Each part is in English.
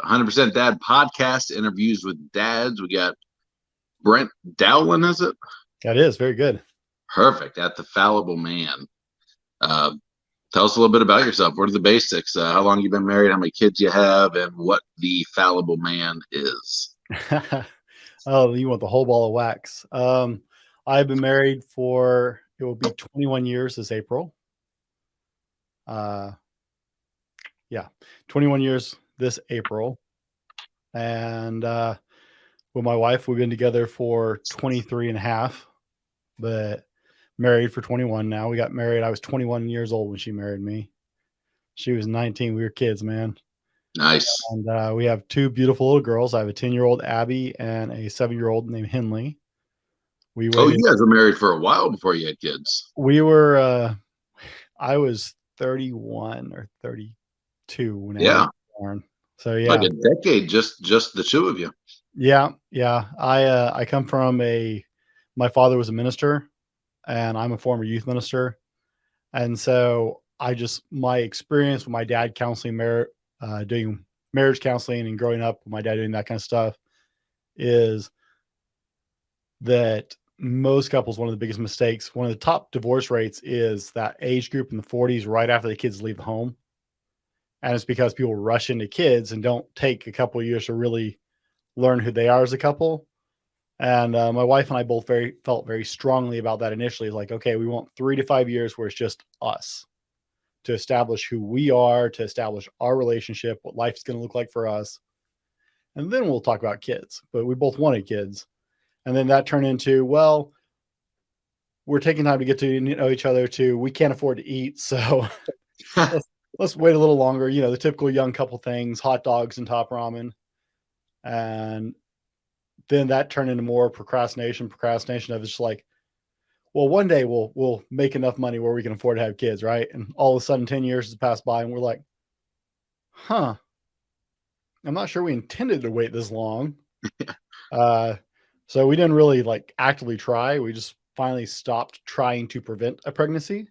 100% Dad Podcast, interviews with dads. We got Brent Dowlen, is it? That is very good. Perfect. At the Fallible Man. Tell us a little bit about yourself. What are the basics? How long you been married? How many kids you have? And what the Fallible Man is? Oh, you want the whole ball of wax. I've been married for, it will be 21 years this April. 21 years this April. And with my wife, we've been together for 23 and a half, but married for 21 now. We got married. I was 21 years old when she married me. She was 19. We were kids, man. Nice. And we have two beautiful little girls. I have a 10-year-old Abby and a 7-year-old named Henley. You guys were married for a while before you had kids. We were, I was 31 or 32 when I was born. So yeah, like a decade, just the two of you. Yeah. I come from my father was a minister, and I'm a former youth minister, and so my experience with my dad counseling, doing marriage counseling, and growing up with my dad doing that kind of stuff, is that most couples, one of the biggest mistakes, one of the top divorce rates is that age group in the 40s, right after the kids leave the home. And it's because people rush into kids and don't take a couple of years to really learn who they are as a couple. And my wife and I both felt very strongly about that initially. Like, okay, we want 3 to 5 years where it's just us to establish who we are, to establish our relationship, what life's going to look like for us. And then we'll talk about kids. But we both wanted kids. And then that turned into, well, we're taking time to get to know each other too. We can't afford to eat. So let's wait a little longer. You know, the typical young couple things, hot dogs and top ramen. And then that turned into more procrastination of just like, well, one day we'll make enough money where we can afford to have kids, right? And all of a sudden 10 years has passed by and we're like, I'm not sure we intended to wait this long. So we didn't really like actively try. We just finally stopped trying to prevent a pregnancy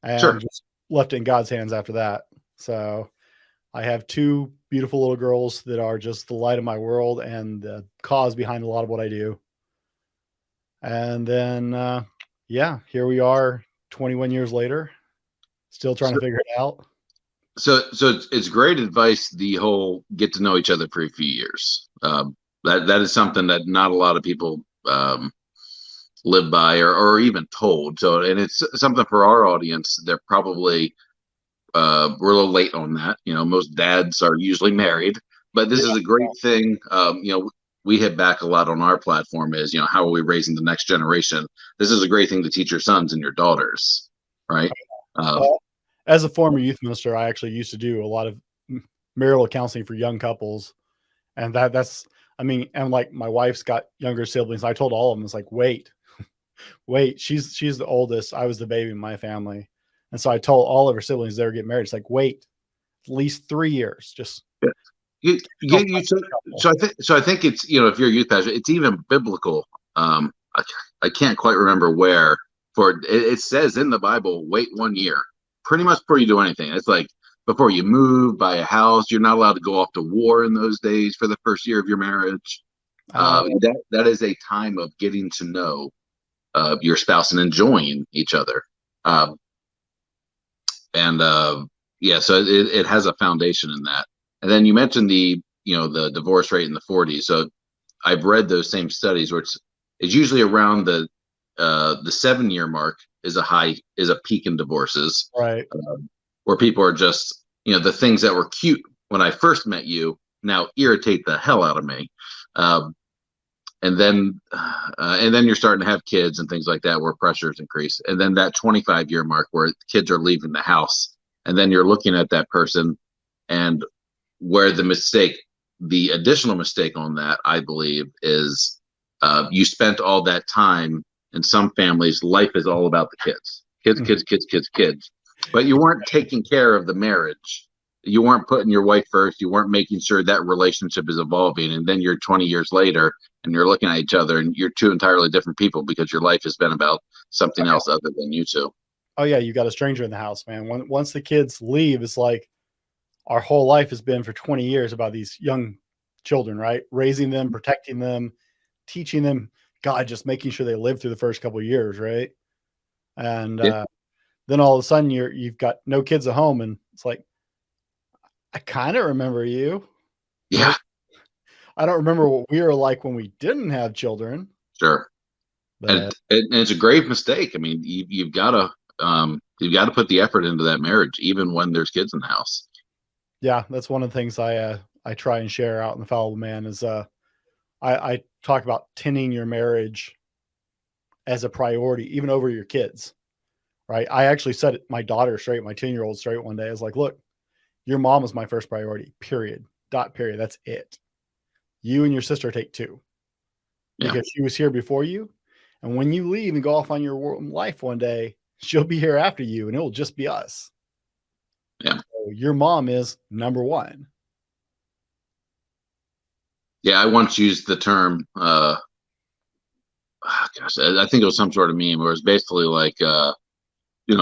and just left it in God's hands after that. So I have two beautiful little girls that are just the light of my world and the cause behind a lot of what I do. And then, here we are 21 years later, still trying to figure it out. So it's great advice. The whole get to know each other for a few years. That is something that not a lot of people live by or even told. So, and it's something for our audience. They're probably we're a little late on that. You know, most dads are usually married, but this is a great thing. We hit back a lot on our platform is, how are we raising the next generation? This is a great thing to teach your sons and your daughters, right? As a former youth minister, I actually used to do a lot of marital counseling for young couples. And and like my wife's got younger siblings. I told all of them, it's like, wait, she's the oldest. I was the baby in my family. And so I told all of her siblings they were getting married. It's like, wait, at least 3 years. Just So I think it's, if you're a youth pastor, it's even biblical. I can't quite remember where it says in the Bible, wait 1 year, pretty much before you do anything. It's like before you move, buy a house, you're not allowed to go off to war in those days for the first year of your marriage. That is a time of getting to know your spouse and enjoying each other. So it has a foundation in that. And then you mentioned the divorce rate in the 40s. So I've read those same studies where it's usually around the 7-year mark is a peak in divorces, right? Where people are just, the things that were cute when I first met you now irritate the hell out of me. And then you're starting to have kids and things like that where pressures increase. And then that 25-year mark where kids are leaving the house, and then you're looking at that person, and where the additional mistake on that, I believe, is you spent all that time. In some families, life is all about the kids, but you weren't taking care of the marriage. You weren't putting your wife first. You weren't making sure that relationship is evolving. And then you're 20 years later and you're looking at each other and you're two entirely different people because your life has been about something else other than you two. Oh yeah. You got a stranger in the house, man. Once the kids leave, it's like, our whole life has been for 20 years about these young children, right? Raising them, protecting them, teaching them, God, just making sure they live through the first couple of years, right? And Yeah. then all of a sudden you've got no kids at home, and it's like, I kind of remember you. Yeah. Right? I don't remember what we were like when we didn't have children. Sure. But And it's a grave mistake. I mean, you've got to put the effort into that marriage, even when there's kids in the house. yeah, that's one of the things I try and share out in the Fallible Man is I talk about tending your marriage as a priority, even over your kids. Right? I actually said it, my daughter straight, my 10-year-old straight one day. I was like, look, your mom is my first priority. Period. Dot. Period. That's it. You and your sister take 2 because she was here before you. And when you leave and go off on your life one day, she'll be here after you, and it'll just be us. Yeah. So your mom is number 1. Yeah. I once used the term, gosh, I think it was some sort of meme where it's basically like,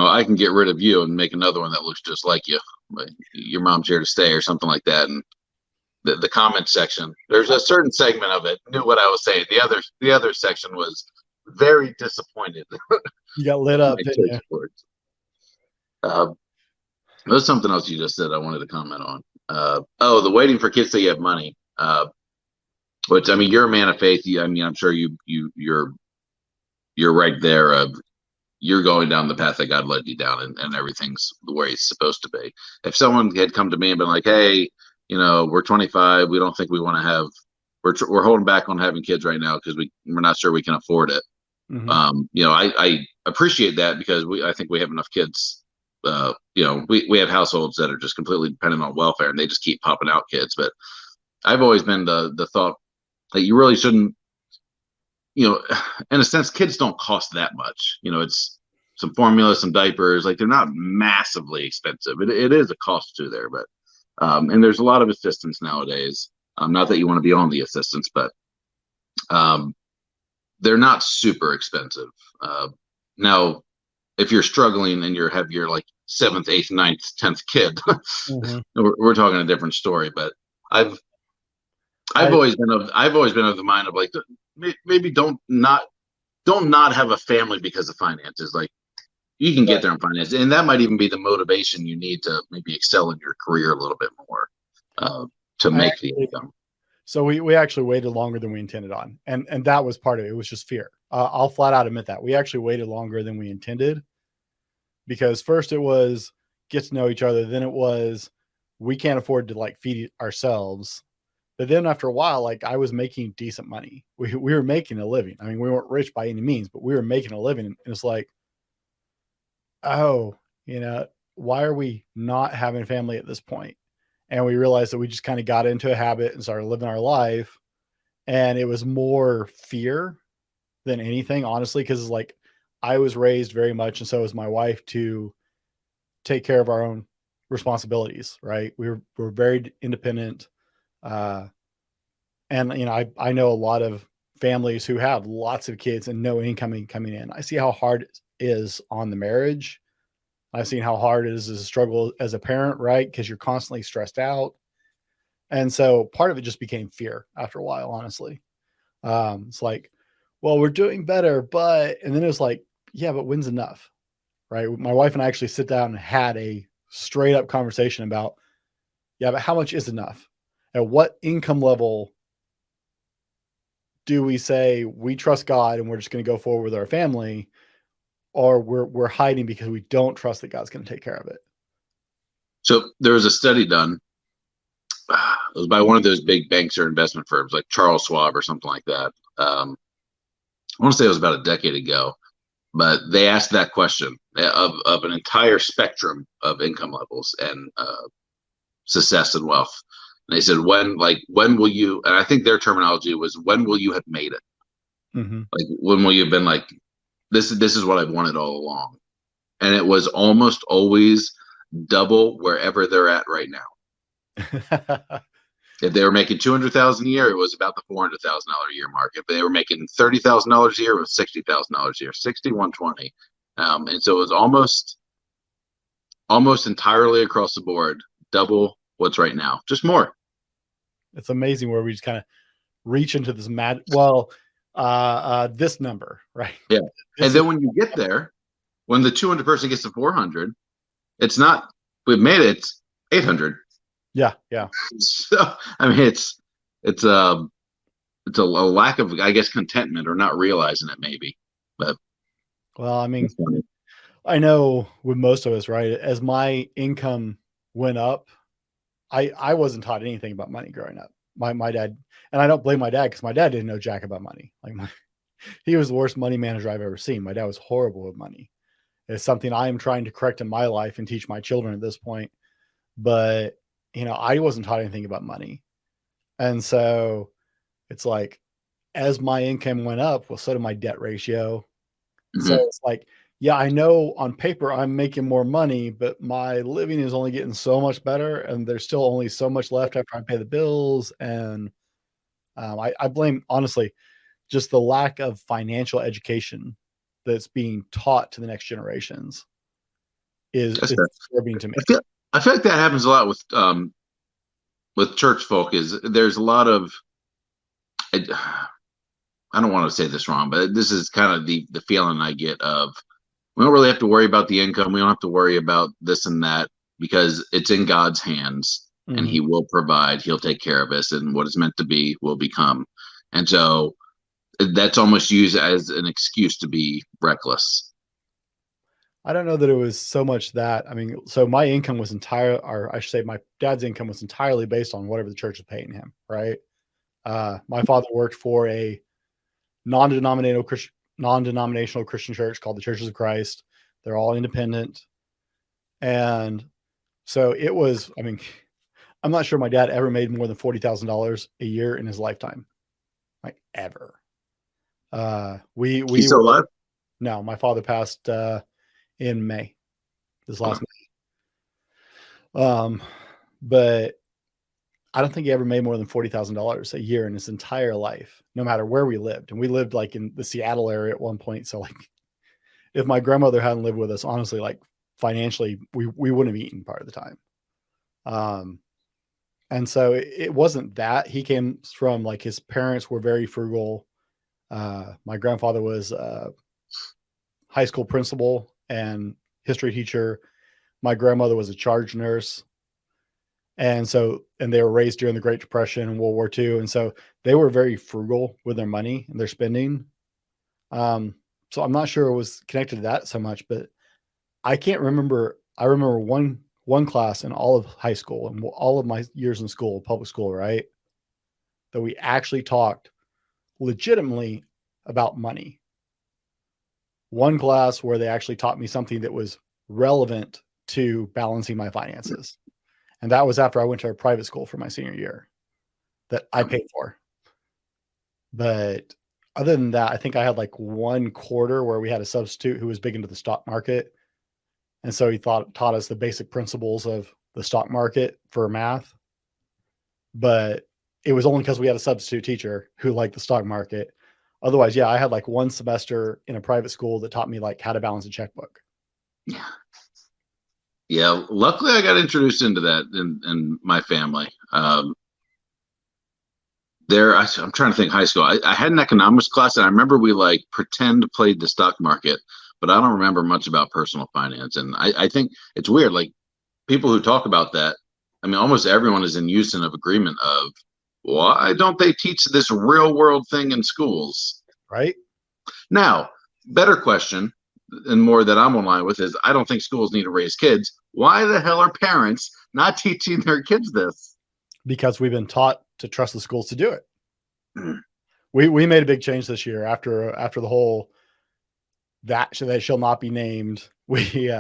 I can get rid of you and make another one that looks just like you. But your mom's here to stay or something like that. And the comment section, there's a certain segment of it knew what I was saying. The other section was very disappointed. You got lit up, didn't you? There's something else you just said I wanted to comment on. The waiting for kids till you have money. Which, I mean, you're a man of faith. I'm sure you're right there. You're going down the path that God led you down, and everything's the way it's supposed to be. If someone had come to me and been like, "Hey, we're 25. We don't think we want to have. We're holding back on having kids right now because we're not sure we can afford it." Mm-hmm. I appreciate that because I think we have enough kids. We have households that are just completely dependent on welfare, and they just keep popping out kids. But I've always been the thought that you really shouldn't. In a sense, kids don't cost that much. It's some formula, some diapers. Like, they're not massively expensive. It is a cost to there, but and there's a lot of assistance nowadays. Not that you want to be on the assistance, but they're not super expensive. Now, if you're struggling and have your like 7th, 8th, 9th, 10th kid, mm-hmm. we're talking a different story. But I've always been of the mind of like, maybe don't not have a family because of finances. Like, you can get there in finance, and that might even be the motivation you need to maybe excel in your career a little bit more to make the income. So we actually waited longer than we intended on, and that was part of it. It was just fear. I'll flat out admit that we actually waited longer than we intended, because first it was get to know each other, then it was we can't afford to like feed ourselves. But then after a while, like, I was making decent money. We were making a living. I mean, we weren't rich by any means, but we were making a living. And it's like, oh, why are we not having a family at this point? And we realized that we just kind of got into a habit and started living our life. And it was more fear than anything, honestly, because it's like I was raised very much, and so was my wife, to take care of our own responsibilities, right? We're very independent. And I know a lot of families who have lots of kids and no income coming in. I see how hard it is on the marriage. I've seen how hard it is to struggle as a parent, right? Because you're constantly stressed out. And so part of it just became fear after a while, honestly. It's like, well, we're doing better, and then it was like, yeah, but when's enough, right? My wife and I actually sit down and had a straight up conversation about, yeah, but how much is enough? At what income level do we say we trust God and we're just going to go forward with our family, or we're hiding because we don't trust that God's going to take care of it? So there was a study done. It was by one of those big banks or investment firms like Charles Schwab or something like that. I want to say it was about a decade ago, but they asked that question of an entire spectrum of income levels and success and wealth. And they said, when will you, and I think their terminology was, when will you have made it? Mm-hmm. Like, when will you have been like, this is what I've wanted all along. And it was almost always double wherever they're at right now. If they were making $200,000 a year, it was about the $400,000 a year mark. If they were making $30,000 a year, it was $60,000 a year, 60, 120. And so it was almost entirely across the board, double what's right now, just more. It's amazing where we just kind of reach into this this number, right? Yeah. And then when you get there, when the 200 person gets to 400, it's not, we've made it, it's 800. Yeah. So, I mean, it's a lack of, I guess, contentment or not realizing it maybe, but. Well, I mean, I know with most of us, right, as my income went up, I wasn't taught anything about money growing up. My dad, and I don't blame my dad because my dad didn't know jack about money. Like he was the worst money manager I've ever seen. My dad was horrible with money. It's something I am trying to correct in my life and teach my children at this point. But, I wasn't taught anything about money. And so it's like, as my income went up, well, so did my debt ratio. Mm-hmm. So it's like, yeah, I know on paper I'm making more money, but my living is only getting so much better. And there's still only so much left after I pay the bills. And I blame, honestly, just the lack of financial education that's being taught to the next generations is disturbing to me. I feel like that happens a lot with church folk. Is there's a lot of, I don't want to say this wrong, but this is kind of the feeling I get of, we don't really have to worry about the income. We don't have to worry about this and that because it's in God's hands, mm-hmm. and He will provide. He'll take care of us, and what is meant to be will become. And so that's almost used as an excuse to be reckless. I don't know that it was so much that. I mean, so my income was or I should say my dad's income was entirely based on whatever the church was paying him, right? My father worked for a non-denominational Christian church called the Churches of Christ. They're all independent. And so it was, I mean, I'm not sure my dad ever made more than $40,000 a year in his lifetime. Like ever. He's still alive? No, my father passed in May, this last May. But I don't think he ever made more than $40,000 a year in his entire life, no matter where we lived. And we lived like in the Seattle area at one point. So like, if my grandmother hadn't lived with us, honestly, like financially, we wouldn't have eaten part of the time. And so it wasn't that. He came from like, his parents were very frugal. My grandfather was a high school principal and history teacher. My grandmother was a charge nurse. And they were raised during the Great Depression and World War II. And so they were very frugal with their money and their spending. So I'm not sure it was connected to that so much, but I can't remember. I remember one class in all of high school and all of my years in school, public school, right, that we actually talked legitimately about money. One class where they actually taught me something that was relevant to balancing my finances. And that was after I went to a private school for my senior year that I paid for. But other than that, I think I had like one quarter where we had a substitute who was big into the stock market. And so he taught us the basic principles of the stock market for math. But it was only because we had a substitute teacher who liked the stock market. Otherwise, yeah, I had like one semester in a private school that taught me like how to balance a checkbook. Yeah. Yeah. Luckily, I got introduced into that in my family. I'm trying to think high school. I had an economics class and I remember we like pretend played the stock market, but I don't remember much about personal finance. And I think it's weird. Like people who talk about that, I mean, almost everyone is in unison of agreement of, why don't they teach this real world thing in schools? Right. Now, better question, and more that I'm online with, is I don't think schools need to raise kids. Why the hell are parents not teaching their kids this? Because we've been taught to trust the schools to do it. We made a big change this year after the whole that shall not be named. We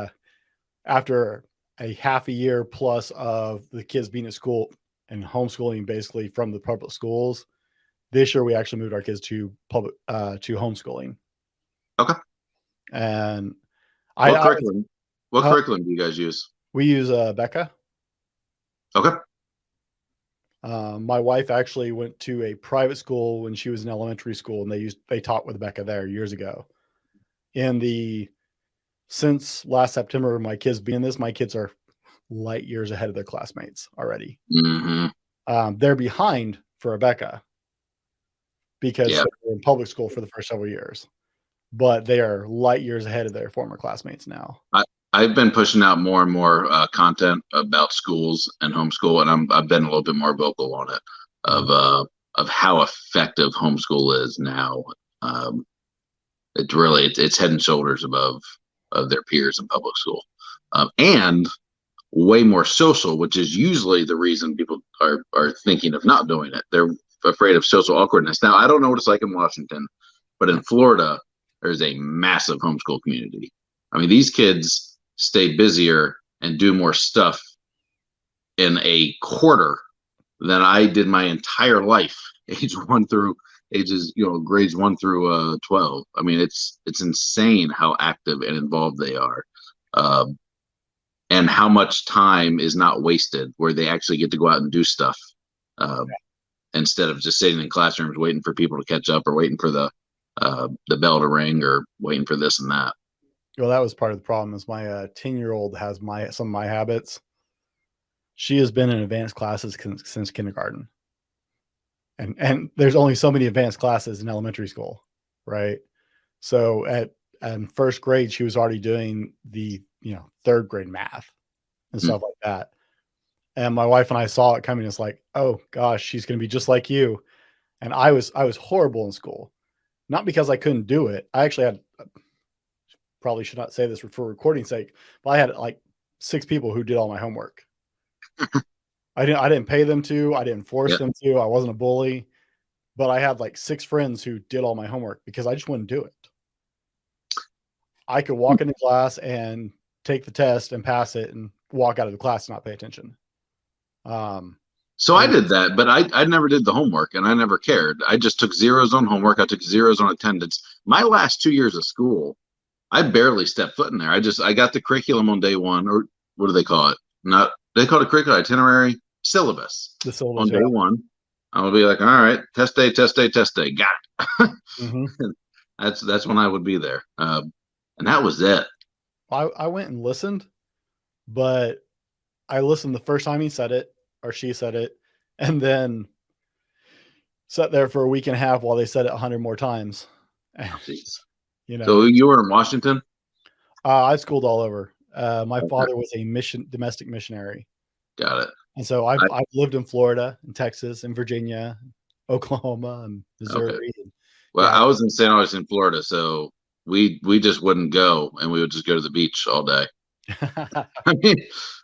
after a half a year plus of the kids being at school and homeschooling basically from the public schools, this year we actually moved our kids to public to homeschooling. Okay. And what curriculum do you guys use? We use Becca. Okay. My wife actually went to a private school when she was in elementary school, and they taught with Becca there years ago. Since last September, my kids are light years ahead of their classmates already. Mm-hmm. They're behind for Rebecca because Yeah. they were in public school for the first several years, but they are light years ahead of their former classmates now. I've been pushing out more and more content about schools and homeschool, and I've been a little bit more vocal on it of how effective homeschool is now. It's head and shoulders above of their peers in public school, and way more social, which is usually the reason people are thinking of not doing it. They're afraid of social awkwardness. Now, I don't know what it's like in Washington, but in Florida, there's a massive homeschool community. I mean, these kids stay busier and do more stuff in a quarter than I did my entire life, grades 1 through 12. I mean, it's insane how active and involved they are. And how much time is not wasted where they actually get to go out and do stuff instead of just sitting in classrooms waiting for people to catch up or waiting for the bell to ring or waiting for this and that. Well, that was part of the problem is my 10-year-old has some of my habits. She has been in advanced classes since kindergarten. And there's only so many advanced classes in elementary school, right? So in first grade, she was already doing the third grade math and stuff like that. And my wife and I saw it coming. It's like, oh gosh, she's going to be just like you. And I was horrible in school, not because I couldn't do it. I actually had, probably should not say this for recording sake, but I had like 6 people who did all my homework. I didn't pay them to, I didn't force them to, I wasn't a bully, but I had like 6 friends who did all my homework because I just wouldn't do it. I could walk into class and take the test and pass it and walk out of the class and not pay attention. So I did that, but I never did the homework and I never cared. I just took zeros on homework. I took zeros on attendance. My last 2 years of school, I barely stepped foot in there. I got the curriculum on day 1, or what do they call it? They call it a curriculum itinerary syllabus. The syllabus on day 1. I would be like, all right, test day, got it. Mm-hmm. That's when I would be there. And that was it. I went and listened, but I listened the first time he said it or she said it, and then sat there for a week and a half while they said it 100 more times. Jeez. So you were in Washington? I schooled all over. My father was a domestic missionary. Got it. And so I've lived in Florida and Texas and Virginia, Oklahoma and Missouri. Okay. Well, I was in St. Augustine, Florida, so we just wouldn't go, and we would just go to the beach all day. I mean,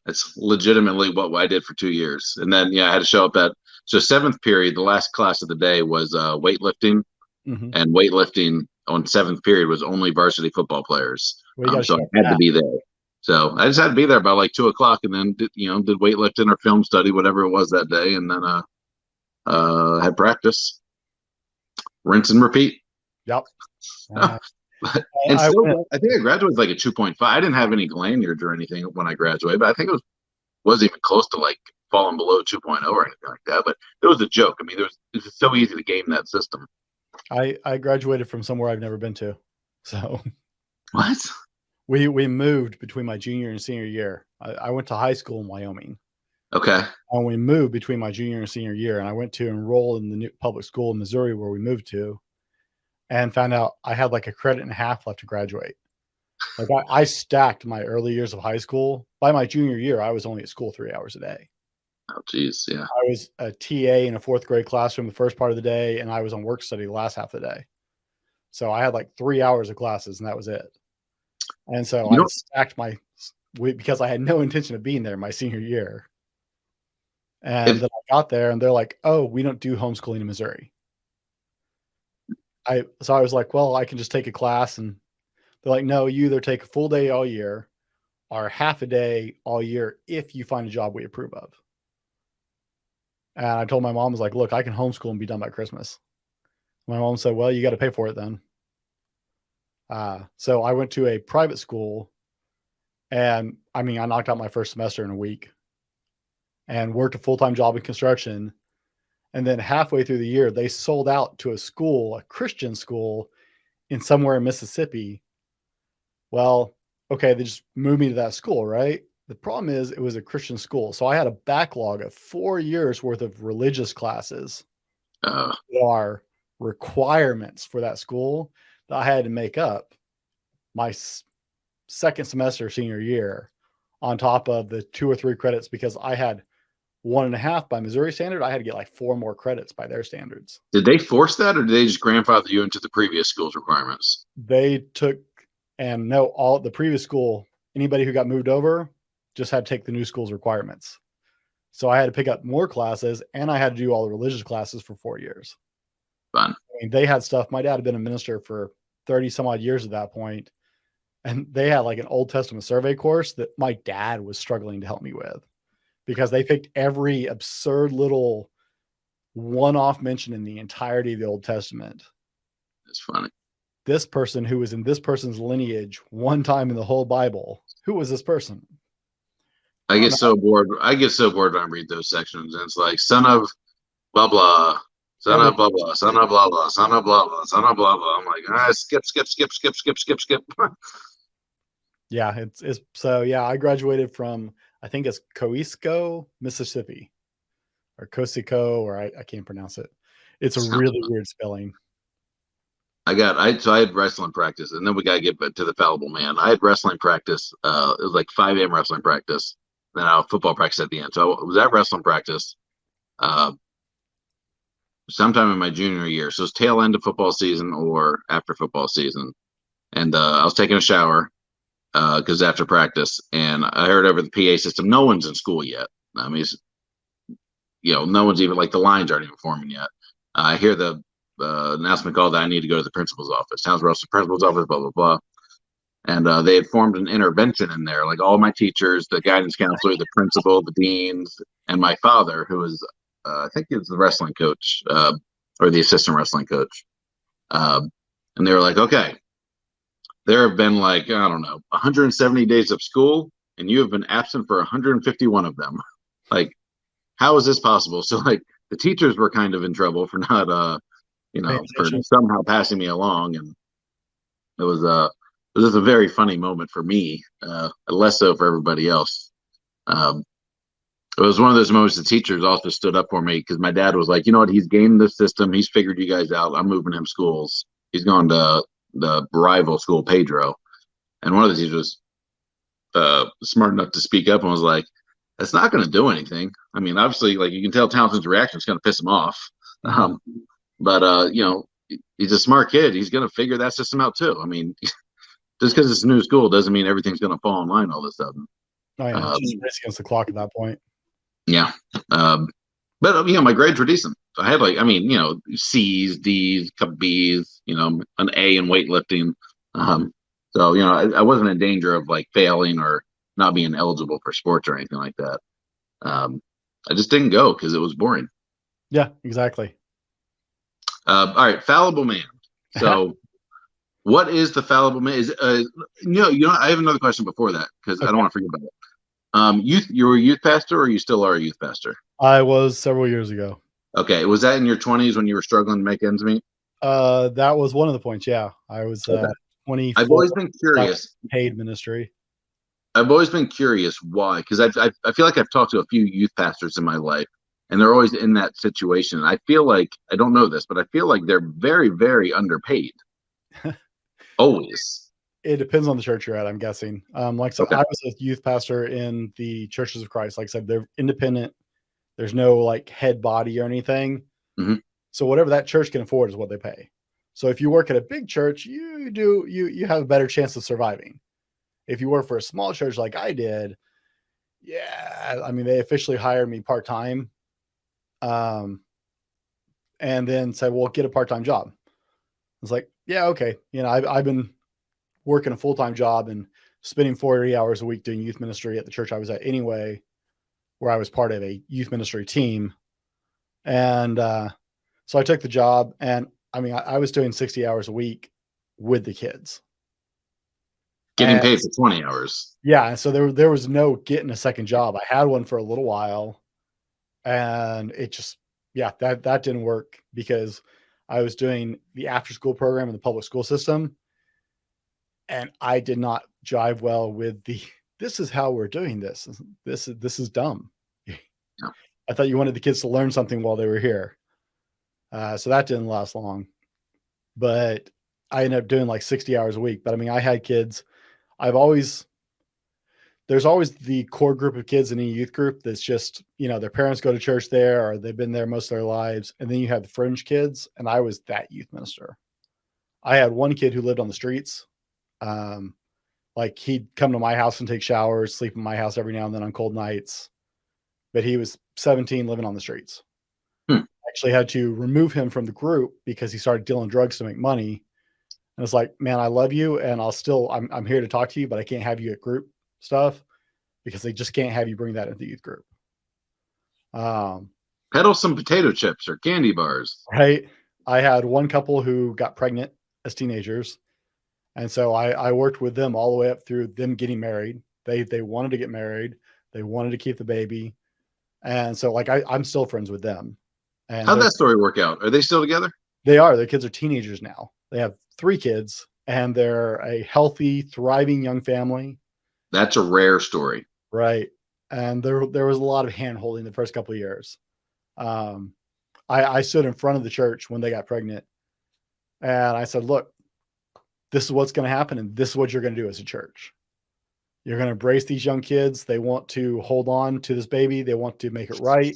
that's legitimately what I did for 2 years. And then, I had to show up so 7th period, the last class of the day was weightlifting, and weightlifting on 7th period was only varsity football players. So I had to be there. So I just had to be there by like 2:00, and then did weightlifting or film study, whatever it was that day, and then had practice, rinse and repeat. Yep. I think I graduated like a 2.5. I didn't have any lanyards or anything when I graduated, but I think it wasn't even close to like falling below 2.0 or anything like that. But it was a joke. I mean, it was so easy to game that system. I graduated from somewhere I've never been to. So what? We moved between my junior and senior year. I went to high school in Wyoming. Okay. And we moved between my junior and senior year, and I went to enroll in the new public school in Missouri where we moved to, and found out I had like a credit and a half left to graduate. Like I stacked my early years of high school. By my junior year, I was only at school 3 hours a day. Oh, geez. Yeah. I was a TA in a 4th grade classroom the first part of the day, and I was on work study the last half of the day. So I had like 3 hours of classes, and that was it. And so I stacked because I had no intention of being there my senior year. And then I got there, and they're like, "Oh, we don't do homeschooling in Missouri." So I was like, "Well, I can just take a class," and they're like, "No, you either take a full day all year or half a day all year if you find a job we approve of." And I told my mom, I was like, "Look, I can homeschool and be done by Christmas." My mom said, "Well, you got to pay for it then." So I went to a private school, and I knocked out my first semester in a week and worked a full-time job in construction. And then halfway through the year, they sold out to a Christian school somewhere in Mississippi. Well, okay, they just moved me to that school, right? The problem is it was a Christian school. So I had a backlog of 4 years worth of religious classes Uh, that are requirements for that school that I had to make up my second semester senior year on top of the 2 or 3 credits, because I had 1.5 by Missouri standard. I had to get like 4 more credits by their standards. did they force that, or did they just grandfather you into the previous school's requirements? They took, and no, all the previous school, anybody who got moved over just had to take the new school's requirements. So I had to pick up more classes, and I had to do all the religious classes for 4 years. Fun. I mean, they had stuff. My dad had been a minister for 30 some odd years at that point, and they had like an Old Testament survey course that my dad was struggling to help me with, because they picked every absurd little one-off mention in the entirety of the Old Testament. It's funny. This person who was in this person's lineage one time in the whole Bible. Who was this person? I get so bored. I get so bored when I read those sections, and it's like son of blah blah, son of blah blah, son of blah blah, son of blah blah, son of blah blah. I'm like, skip. Yeah, it's so yeah. I graduated from, I think it's Coisco, Mississippi, or Cosico, or I can't pronounce it. It's a really weird spelling. I had wrestling practice, and then we gotta get to the Fallible Man. I had wrestling practice. It was like 5 a.m. wrestling practice. Then I had football practice at the end. So I was at wrestling practice sometime in my junior year. So it's tail end of football season or after football season. And I was taking a shower because after practice, and I heard over the PA system, no one's in school yet. I mean, no one's even, like, the lines aren't even forming yet. I hear the announcement call that I need to go to the principal's office. Townsboro principal's office, blah, blah, blah. And they had formed an intervention in there, like all my teachers, the guidance counselor, the principal, the deans, and my father, who was, I think he was the wrestling coach or the assistant wrestling coach. And they were like, okay, there have been, like, I don't know, 170 days of school, and you have been absent for 151 of them. Like, how is this possible? So, like, the teachers were kind of in trouble for not, for somehow passing me along. And it was a very funny moment for me, less so for everybody else. It was one of those moments the teachers also stood up for me, because my dad was like, you know what, he's gamed the system. He's figured you guys out. I'm moving him schools. He's gone to the rival school, Pedro. And one of the teachers was smart enough to speak up and was like, that's not going to do anything. I mean, obviously, like, you can tell Townsend's reaction is going to piss him off. But he's a smart kid. He's going to figure that system out too. I mean, just because it's a new school doesn't mean everything's going to fall in line all of a sudden. Oh, yeah. It's just race against the clock at that point. Yeah. But, my grades were decent. I had, like, C's, D's, couple B's, an A in weightlifting. So, I wasn't in danger of, like, failing or not being eligible for sports or anything like that. I just didn't go because it was boring. Yeah, exactly. All right, Fallible Man. So, what is the Fallible Man? Is I have another question before that, because I don't want to forget about it. You were a youth pastor, or you still are a youth pastor? I was several years ago. Okay, was that in your 20s when you were struggling to make ends meet? That was one of the points. Yeah, I was 24. I've always been curious. Paid ministry. I've always been curious why, because I feel like I've talked to a few youth pastors in my life, and they're always in that situation. I feel like, I don't know this, but I feel like they're very, very underpaid. Always. It depends on the church you're at, I'm guessing. Like I said, I was a youth pastor in the Churches of Christ. Like I said, they're independent. There's no, like, head body or anything. Mm-hmm. So whatever that church can afford is what they pay. So if you work at a big church, you have a better chance of surviving. If you work for a small church like I did, yeah, I mean, they officially hired me part-time, and then said, well, get a part-time job. I was like, yeah, okay. I've been working a full-time job and spending 40 hours a week doing youth ministry at the church I was at anyway, where I was part of a youth ministry team. And so I took the job, and I mean, I was doing 60 hours a week with the kids. Getting paid for 20 hours. Yeah. So there was no getting a second job. I had one for a little while, and it just, that didn't work, because I was doing the after school program in the public school system, and I did not jive well with the this is how we're doing this. This is dumb. Yeah. I thought you wanted the kids to learn something while they were here. So that didn't last long, but I ended up doing like 60 hours a week. But I mean, I had kids. There's always the core group of kids in a youth group that's just, their parents go to church there or they've been there most of their lives. And then you have the fringe kids. And I was that youth minister. I had one kid who lived on the streets. Like he'd come to my house and take showers, sleep in my house every now and then on cold nights. But he was 17 living on the streets. Actually had to remove him from the group because he started dealing drugs to make money. And it's like, man, I love you. And I'm here to talk to you, but I can't have you at group stuff because they just can't have you bring that into the youth group. Peddle some potato chips or candy bars. Right. I had one couple who got pregnant as teenagers. And so I worked with them all the way up through them getting married. They wanted to get married. They wanted to keep the baby. And so like, I'm still friends with them. And how'd that story work out? Are they still together? They are. Their kids are teenagers now. They have 3 kids and they're a healthy, thriving young family. That's a rare story. Right. And there was a lot of hand holding the first couple of years. I stood in front of the church when they got pregnant and I said, look, this is what's going to happen. And this is what you're going to do as a church. You're going to embrace these young kids. They want to hold on to this baby. They want to make it right.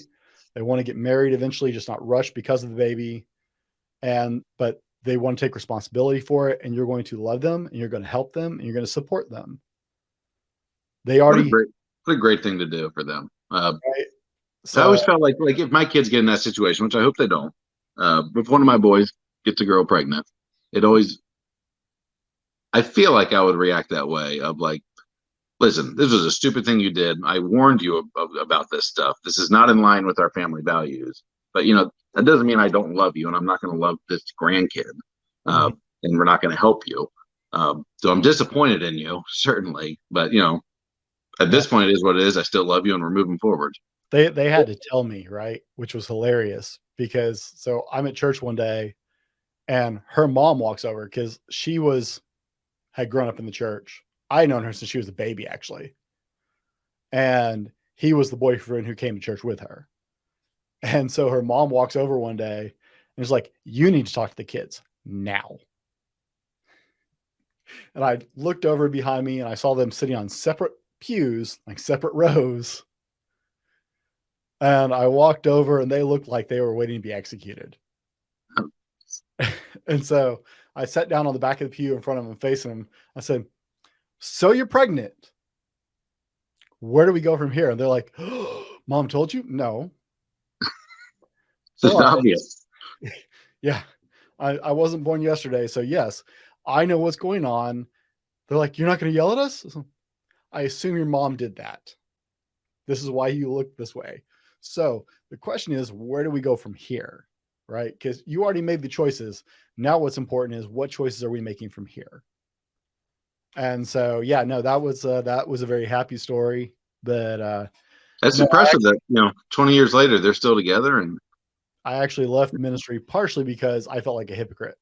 They want to get married eventually, just not rush because of the baby. But they want to take responsibility for it. And you're going to love them and you're going to help them and you're going to support them. They already. What a great thing to do for them. Right? So I always felt like if my kids get in that situation, which I hope they don't, if one of my boys gets a girl pregnant, I feel like I would react that way of like, listen, this was a stupid thing you did. I warned you about this stuff. This is not in line with our family values. But, that doesn't mean I don't love you and I'm not going to love this grandkid. And we're not going to help you. So I'm disappointed in you, certainly. But, at this point, it is what it is. I still love you and we're moving forward. They had to tell me, right? Which was hilarious because so I'm at church one day and her mom walks over because she had grown up in the church. I had known her since she was a baby, actually. And he was the boyfriend who came to church with her. And so her mom walks over one day and is like, you need to talk to the kids now. And I looked over behind me and I saw them sitting on separate pews, like separate rows. And I walked over and they looked like they were waiting to be executed. And so I sat down on the back of the pew in front of them, facing them. I said, so you're pregnant. Where do we go from here? And they're like, oh, Mom told you? No. It's obvious. Yeah. I wasn't born yesterday. So yes, I know what's going on. They're like, you're not going to yell at us? I assume your mom did that. This is why you look this way. So the question is, where do we go from here? Right? Because you already made the choices. Now what's important is what choices are we making from here? And so, yeah, no, that was a very happy story. But that's impressive that 20 years later they're still together. And I actually left ministry partially because I felt like a hypocrite.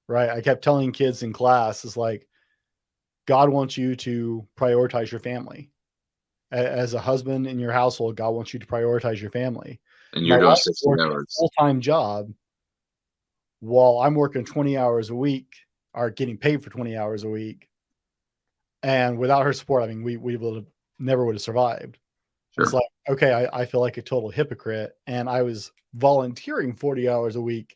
Right? I kept telling kids in class, it's like, God wants you to prioritize your family. As a husband in your household, God wants you to prioritize your family. And you're doing 60 hours. Full-time job while I'm working 20 hours a week or getting paid for 20 hours a week. And without her support, I mean, we never would have survived. Sure. It's like, okay, I feel like a total hypocrite. And I was volunteering 40 hours a week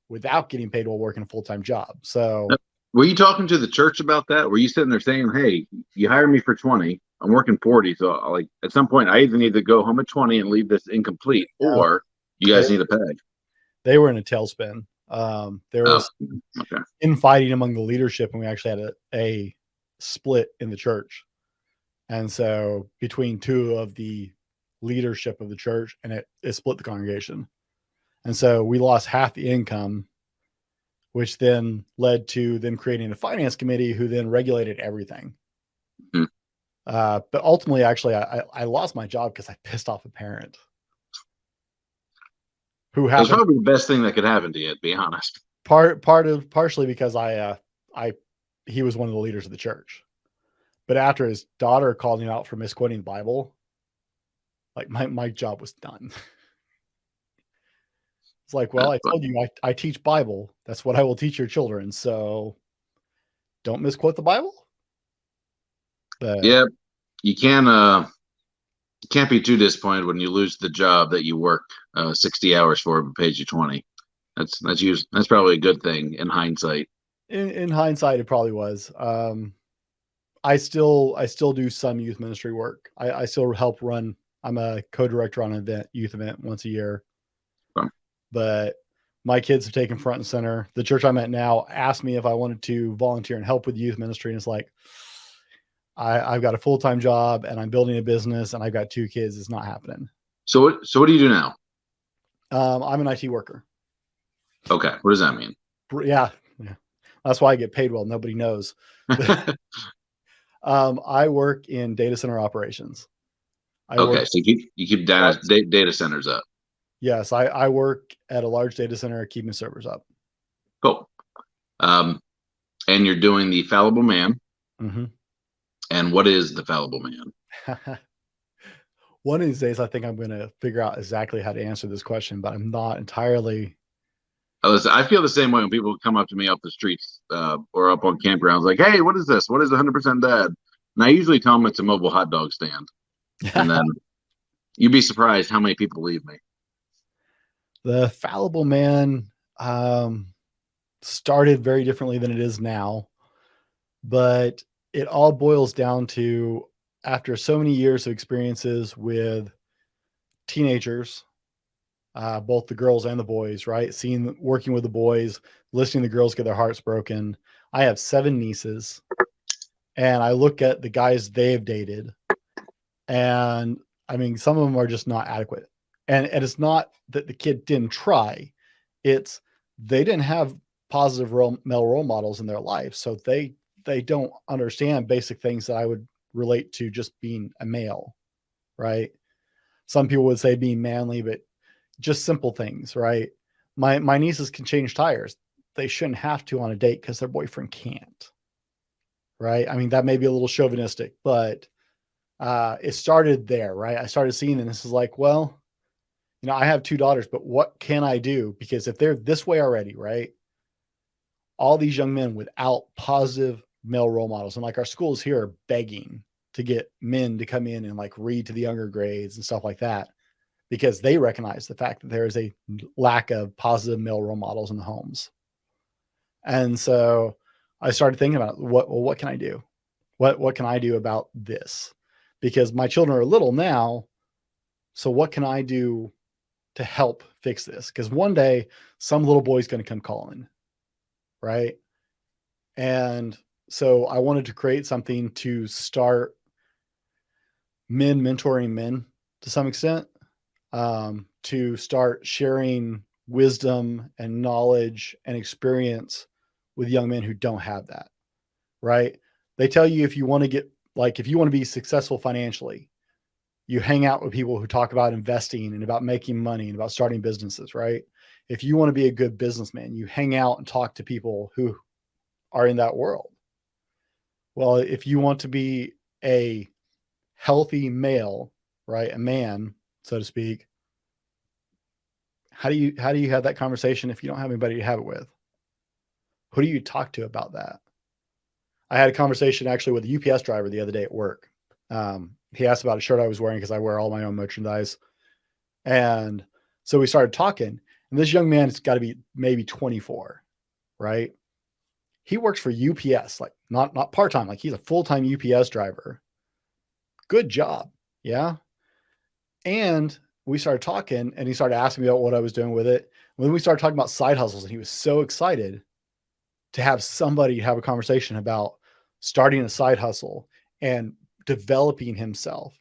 without getting paid while working a full-time job. So were you talking to the church about that? Were you sitting there saying, hey, you hired me for 20, I'm working 40. So like at some point I either need to go home at 20 and leave this incomplete or you guys need a pay. They were in a tailspin. There was infighting among the leadership and we actually had a split in the church. And so between 2 of the leadership of the church and it split the congregation. And so we lost half the income, which then led to them creating a finance committee who then regulated everything. Mm-hmm. But ultimately, actually, I lost my job because I pissed off a parent. Who happened? That's probably the best thing that could happen to you, to be honest. Partially because he was one of the leaders of the church. But after his daughter called him out for misquoting the Bible, like my job was done. It's like, well, I told you I teach Bible. That's what I will teach your children. So don't misquote the Bible. But Yeah, you can't be too disappointed when you lose the job that you work 60 hours for but pays you 20. That's probably a good thing in hindsight. In hindsight, it probably was. I still do some youth ministry work. I still help run. I'm a co-director on an youth event once a year. Okay. But my kids have taken front and center. The church I'm at now asked me if I wanted to volunteer and help with youth ministry. And it's like, I've got a full-time job and I'm building a business and I've got 2 kids. It's not happening. So what do you do now? I'm an IT worker. Okay. What does that mean? Yeah. That's why I get paid well. Nobody knows. I work in data center operations. So you keep data centers up. Yes, I work at a large data center keeping servers up. Cool. And you're doing the Fallible Man. Mm-hmm. And what is the Fallible Man? One of these days, I think I'm going to figure out exactly how to answer this question, but I'm not entirely. Listen, I feel the same way when people come up to me off the streets or up on campgrounds like, hey, what is this? What is 100% Dad? And I usually tell them it's a mobile hot dog stand. And then you'd be surprised how many people leave me. The Fallible Man started very differently than it is now, but it all boils down to, after so many years of experiences with teenagers, both the girls and the boys, right? Working with the boys, listening to the girls get their hearts broken. I have 7 nieces, and I look at the guys they've dated, and I mean, some of them are just not adequate. And it's not that the kid didn't try. It's they didn't have positive male role models in their life. So they don't understand basic things that I would relate to just being a male, right? Some people would say being manly, but just simple things, right? My nieces can change tires. They shouldn't have to on a date because their boyfriend can't, right? I mean, that may be a little chauvinistic, but it started there, right? I started seeing, and this is like, well, I have 2 daughters, but what can I do? Because if they're this way already, right? All these young men without positive male role models, and like our schools here are begging to get men to come in and like read to the younger grades and stuff like that, because they recognize the fact that there is a lack of positive male role models in the homes. And so I started thinking about what can I do? What can I do about this? Because my children are little now. So what can I do to help fix this? Because one day some little boy's going to come calling, right? And so I wanted to create something to start men mentoring men to some extent, to start sharing wisdom and knowledge and experience with young men who don't have that, right? They tell you if you want to be successful financially, you hang out with people who talk about investing and about making money and about starting businesses, right? If you want to be a good businessman, you hang out and talk to people who are in that world. Well, if you want to be a healthy male, right? A man, so to speak, how do you have that conversation if you don't have anybody to have it with? Who do you talk to about that? I had a conversation actually with a UPS driver the other day at work. He asked about a shirt I was wearing because I wear all my own merchandise. And so we started talking, and this young man has got to be maybe 24, right? He works for UPS, like not part-time, like he's a full-time UPS driver. Good job. Yeah. And we started talking, and he started asking me about what I was doing with it. When we started talking about side hustles, and he was so excited to have somebody have a conversation about starting a side hustle and developing himself.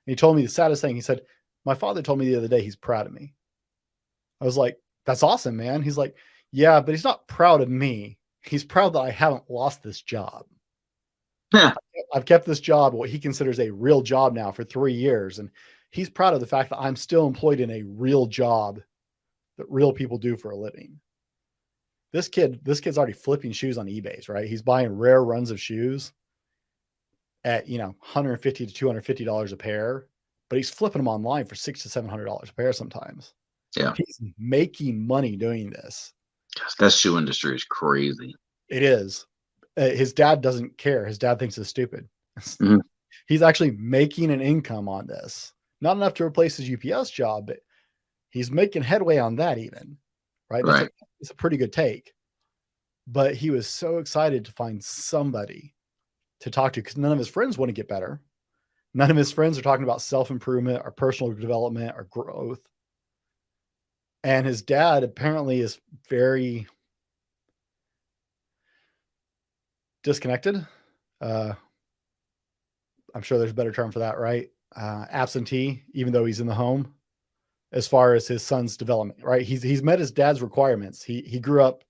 And he told me the saddest thing. He said, my father told me the other day he's proud of me. I was like, that's awesome, man. He's like, yeah, but he's not proud of me. He's proud that I haven't lost this job. Yeah. I've kept this job, what he considers a real job now, for 3 years. And he's proud of the fact that I'm still employed in a real job that real people do for a living. This kid's already flipping shoes on eBay, right? He's buying rare runs of shoes. at, $150 to $250 a pair, but he's flipping them online for $600 to $700 a pair sometimes. Yeah. He's making money doing this. Gosh, that shoe industry is crazy. It is. His dad doesn't care. His dad thinks it's stupid. Mhm. He's actually making an income on this. Not enough to replace his UPS job, but he's making headway on that even, right? Right. It's a pretty good take. But he was so excited to find somebody to talk to because none of his friends want to get better. None of his friends are talking about self-improvement or personal development or growth. And his dad apparently is very disconnected. I'm sure there's a better term for that, right? Absentee, even though he's in the home, as far as his son's development, right? He's met his dad's requirements. He grew up,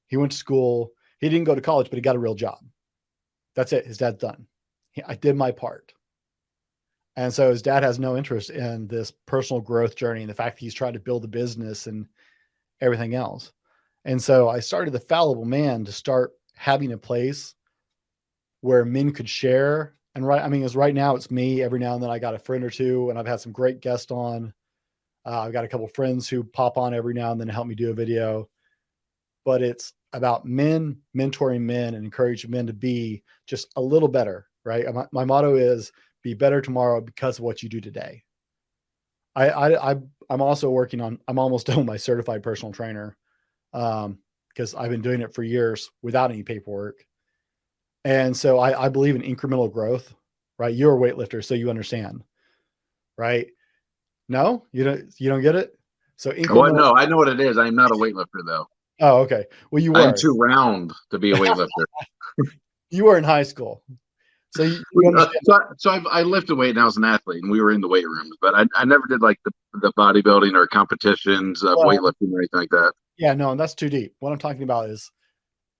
he went to school, he didn't go to college, but he got a real job. That's it. His dad's done. I did my part. And so his dad has no interest in this personal growth journey and the fact that he's trying to build a business and everything else. And so I started the Fallible Man to start having a place where men could share. And right now it's me. Every now and then I got a friend or two, and I've had some great guests on. I've got a couple of friends who pop on every now and then to help me do a video. But it's about men, mentoring men, and encouraging men to be just a little better, right? My motto is be better tomorrow because of what you do today. I'm also working on, I'm almost done with my certified personal trainer because I've been doing it for years without any paperwork. And so I believe in incremental growth, right? You're a weightlifter, so you understand, right? No, you don't get it. So Well, no, I know what it is. I'm not a weightlifter though. Oh, okay. Well, you were. I'm too round to be a weightlifter. You were in high school. So I lifted weight and I was an athlete and we were in the weight rooms, but I never did like the bodybuilding or competitions of weightlifting or anything like that. Yeah, no, and that's too deep. What I'm talking about is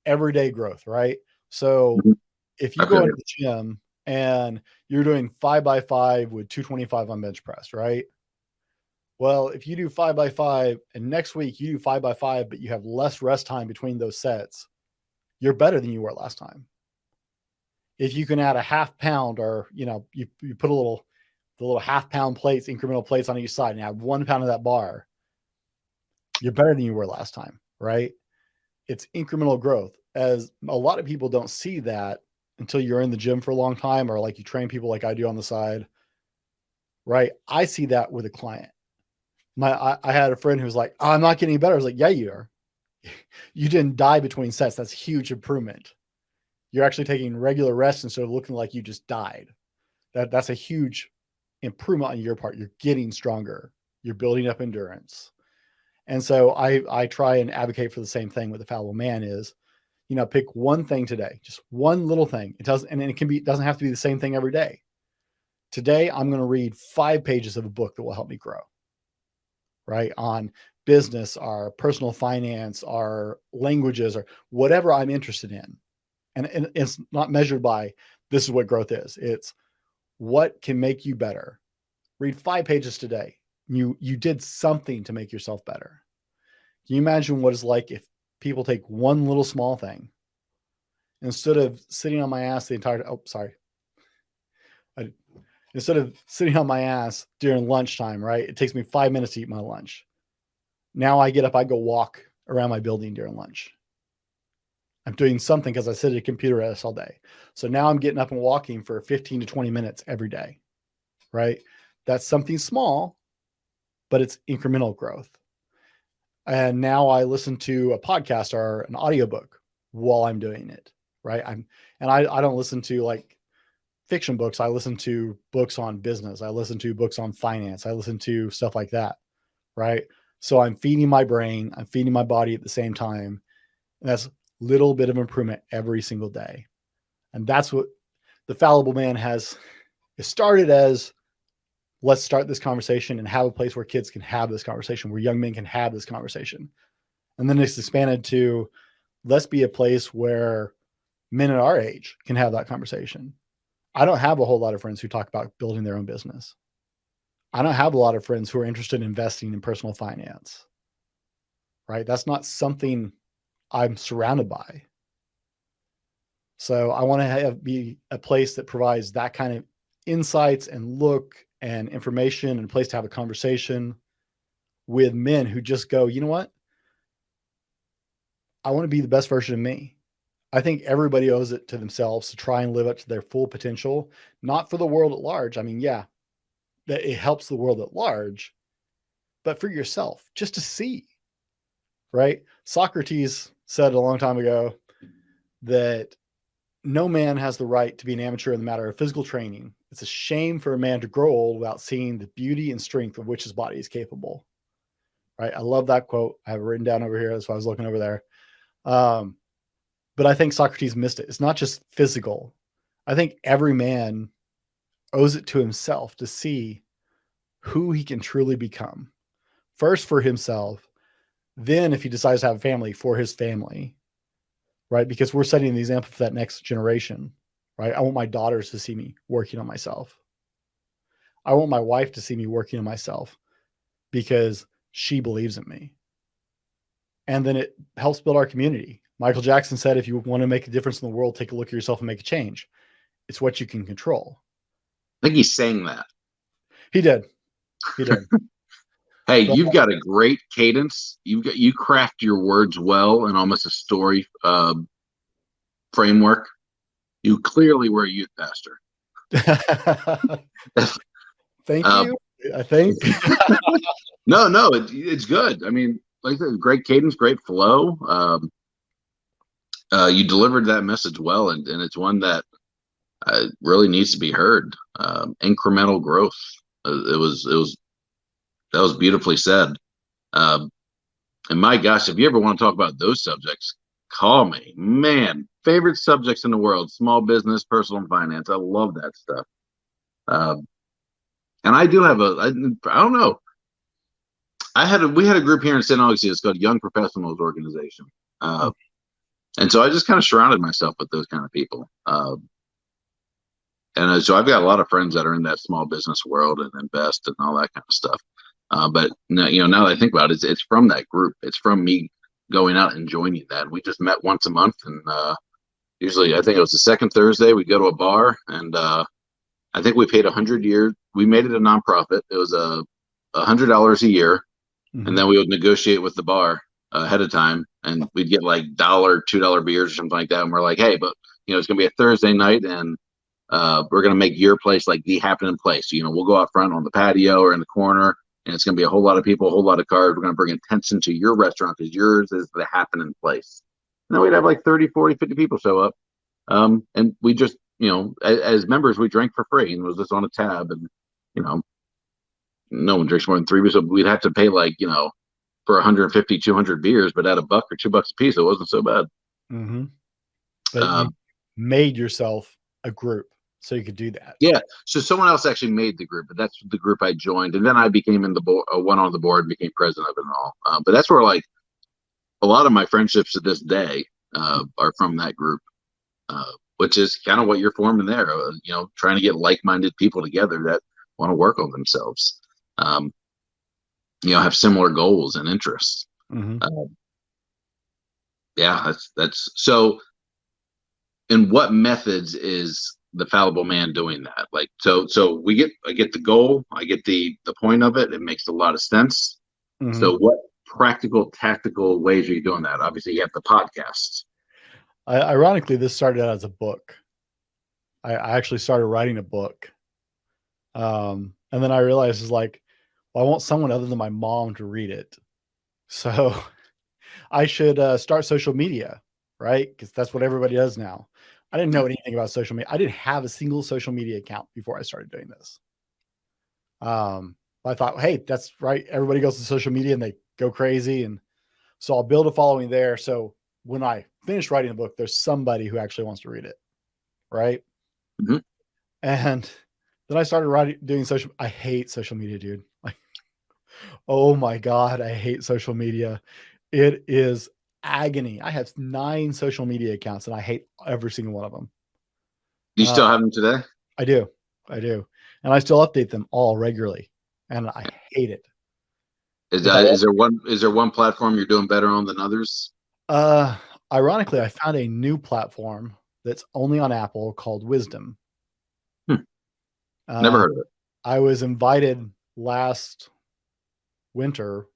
everyday growth, right? So if you go into the gym and you're doing 5x5 with 225 on bench press, right? Well, if you do 5x5 and next week you do 5x5, but you have less rest time between those sets, you're better than you were last time. If you can add a half pound or, you put the little half pound plates, incremental plates on each side and add 1 pound of that bar, you're better than you were last time, right? It's incremental growth. As a lot of people don't see that until you're in the gym for a long time or like you train people like I do on the side, right? I see that with a client. I had a friend who was like, oh, I'm not getting better. I was like, yeah, you are. You didn't die between sets. That's huge improvement. You're actually taking regular rest instead of looking like you just died. That's a huge improvement on your part. You're getting stronger. You're building up endurance. And so I try and advocate for the same thing with the Fallible Man is, pick one thing today, just one little thing. It doesn't have to be the same thing every day. Today, I'm going to read 5 pages of a book that will help me grow, right? On business, our personal finance, our languages, or whatever I'm interested in. And it's not measured by this is what growth is. It's what can make you better. Read 5 pages today. You did something to make yourself better. Can you imagine what it's like if people take one little small thing instead of sitting on my ass instead of sitting on my ass during lunchtime, right? It takes me 5 minutes to eat my lunch. Now I get up, I go walk around my building during lunch. I'm doing something because I sit at a computer desk all day. So now I'm getting up and walking for 15 to 20 minutes every day, right? That's something small, but it's incremental growth. And now I listen to a podcast or an audiobook while I'm doing it, right? I don't listen to like fiction books. I listen to books on business. I listen to books on finance. I listen to stuff like that, right? So I'm feeding my brain, I'm feeding my body at the same time. And that's little bit of improvement every single day. And that's what the Fallible Man has. It started as, let's start this conversation and have a place where kids can have this conversation, where young men can have this conversation. And then it's expanded to, let's be a place where men at our age can have that conversation. I don't have a whole lot of friends who talk about building their own business. I don't have a lot of friends who are interested in investing in personal finance, right? That's not something I'm surrounded by. So I want to be a place that provides that kind of insights and look and information, and a place to have a conversation with men who just go, you know what? I want to be the best version of me. I think everybody owes it to themselves to try and live up to their full potential, not for the world at large. I mean, yeah, that it helps the world at large, but for yourself, just to see, right? Socrates said a long time ago that no man has the right to be an amateur in the matter of physical training. It's a shame for a man to grow old without seeing the beauty and strength of which his body is capable. Right? I love that quote. I have it written down over here. That's why I was looking over there. But I think Socrates missed it. It's not just physical. I think every man owes it to himself to see who he can truly become. First for himself, then if he decides to have a family, for his family, right? Because we're setting the example for that next generation, right? I want my daughters to see me working on myself. I want my wife to see me working on myself because she believes in me. And then it helps build our community. Michael Jackson said, if you want to make a difference in the world, take a look at yourself and make a change. It's what you can control. I think he's saying that. He did. He did. Hey, you've got a great cadence. You craft your words well and almost a story framework. You clearly were a youth pastor. Thank you. I think. No, it's good. I mean, like I said, great cadence, great flow. You delivered that message well, and it's one that really needs to be heard. Incremental growth. That was beautifully said. And my gosh, if you ever want to talk about those subjects, call me. Man, favorite subjects in the world: small business, personal finance. I love that stuff. And I do have I don't know. We had a group here in St. Augustine. It's called Young Professionals Organization. And so I just kind of surrounded myself with those kind of people. And so I've got a lot of friends that are in that small business world and invest and all that kind of stuff. But now, now that I think about it, it's from that group. It's from me going out and joining that. We just met once a month, and usually I think it was the second Thursday we go to a bar, and I think we paid $100 a year. We made it a nonprofit. It was $100 a year, and then we would negotiate with the bar ahead of time, and we'd get like $2 beers or something like that. And we're like, hey, but it's gonna be a Thursday night, and we're gonna make your place like the happening place. We'll go out front on the patio or in the corner, and it's gonna be a whole lot of people, a whole lot of cars. We're gonna bring attention to your restaurant because yours is the happening place. And then we'd have like 30, 40, 50 people show up, and we just as members, we drank for free, and it was just on a tab, and no one drinks more than 3 beers, so we'd have to pay like for 150, 200 beers, but at $1 or $2 a piece, it wasn't so bad. Mm-hmm. But you made yourself a group so you could do that. Yeah. So someone else actually made the group, but that's the group I joined, and then I became went on the board and became president of it and all. But that's where like a lot of my friendships to this day are from that group, which is kind of what you're forming there. Trying to get like-minded people together that want to work on themselves. Have similar goals and interests. Mm-hmm. Yeah, that's so. In what methods is the Fallible Man doing that? Like, so I get the goal, I get the point of it. It makes a lot of sense. Mm-hmm. So, what practical, tactical ways are you doing that? Obviously, you have the podcasts. Ironically, this started out as a book. I actually started writing a book, and then I realized it's like, well, I want someone other than my mom to read it. So I should start social media, right? Because that's what everybody does now. I didn't know anything about social media. I didn't have a single social media account before I started doing this. I thought, hey, that's right. Everybody goes to social media and they go crazy. And so I'll build a following there. So when I finish writing the book, there's somebody who actually wants to read it. Right. Mm-hmm. And then I started doing social. I hate social media, dude. Like, oh my God, I hate social media. It is agony. I have 9 social media accounts and I hate every single one of them. Do you still have them today? I do. And I still update them all regularly. And I hate it. Is there one platform you're doing better on than others? Ironically, I found a new platform that's only on Apple called Wisdom. Never heard of it. I was invited last winter,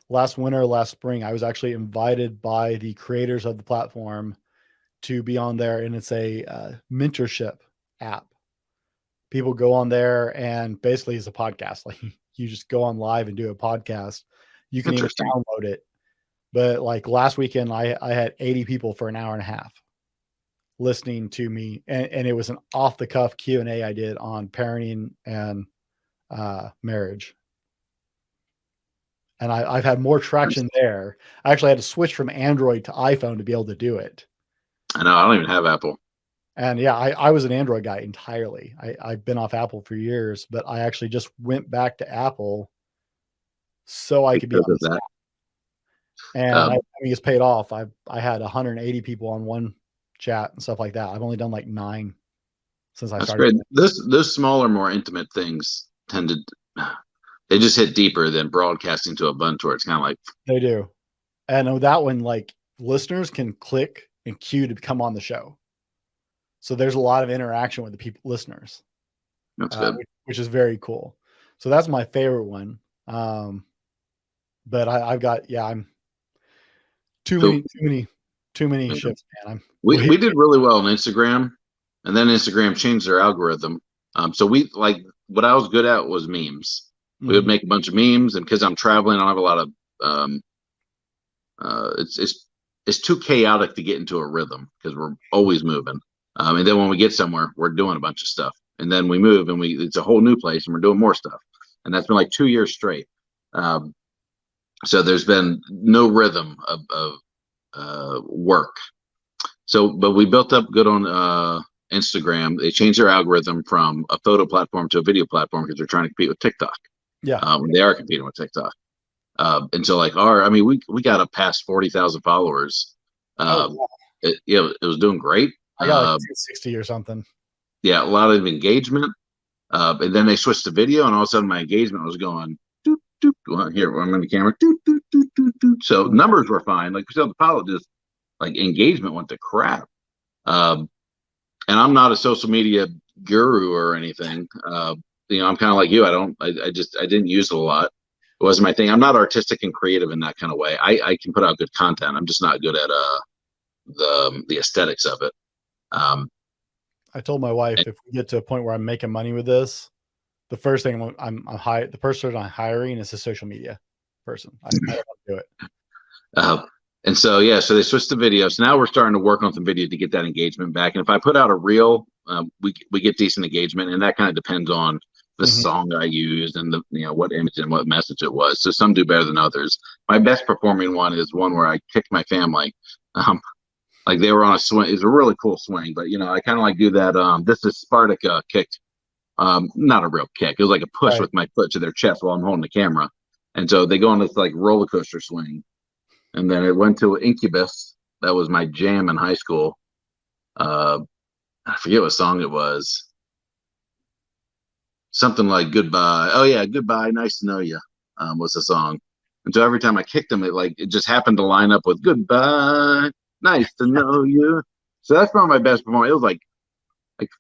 last spring. I was actually invited by the creators of the platform to be on there, and it's a mentorship app. People go on there, and basically it's a podcast. Like you just go on live and do a podcast. You can even download it. But like last weekend, I had 80 people for an hour and a half listening to me, and it was an off the cuff Q&A I did on parenting and marriage. And I've had more traction there. I actually had to switch from Android to iPhone to be able to do it. I know, I don't even have Apple. And yeah, I was an Android guy entirely. I've been off Apple for years, but I actually just went back to Apple so I could be on that. And I mean, it's paid off. I had 180 people on one chat and stuff like that. I've only done like 9 since I started. Great. Those smaller, more intimate things they just hit deeper than broadcasting to a bunch where it's kind of like. They do. And that one, like listeners can click and queue to come on the show. So there's a lot of interaction with the listeners. That's good. Which is very cool. So that's my favorite one. But I've got, I'm too many ships, man. We did really well on Instagram, and then Instagram changed their algorithm. So we like what I was good at was memes. We would make a bunch of memes, and because I'm traveling, I don't have a lot of it's too chaotic to get into a rhythm because we're always moving. And then when we get somewhere, we're doing a bunch of stuff, and then we move, and it's a whole new place, and we're doing more stuff, and that's been like 2 years straight. So there's been no rhythm of work. So, but we built up good on Instagram. They changed their algorithm from a photo platform to a video platform because they're trying to compete with TikTok. Yeah, they are competing with TikTok. And so like we got up past 40,000 followers. It was doing great. I got like 60 or something. Yeah, a lot of engagement. And then they switched to video, and all of a sudden my engagement was going doot, doot. Well, here I'm on the camera. Doot, doot, doot, doot, doot. So numbers were fine. Like the pilot just like engagement went to crap. And I'm not a social media guru or anything. I'm kind of like you. I didn't use it a lot. It wasn't my thing. I'm not artistic and creative in that kind of way. I can put out good content. I'm just not good at the aesthetics of it. I told my wife if we get to a point where I'm making money with this, the first thing the person I'm hiring is a social media person. I don't want to do it. And so so they switched to video. So now we're starting to work on some video to get that engagement back. And if I put out a reel, we get decent engagement, and that kind of depends on the song I used and what image and what message it was. So some do better than others. My best performing one is one where I kicked my family. Like they were on a swing. It's a really cool swing, but I kind of like do that. This is Spartak kicked. Not a real kick. It was like a push with my foot to their chest while I'm holding the camera. And so they go on this like roller coaster swing. And then it went to Incubus. That was my jam in high school. I forget what song it was. Something like Goodbye. Oh yeah, Goodbye, Nice to Know You was the song. And so every time I kicked them, it just happened to line up with Goodbye, Nice to Know You. So that's probably my best performance. It was like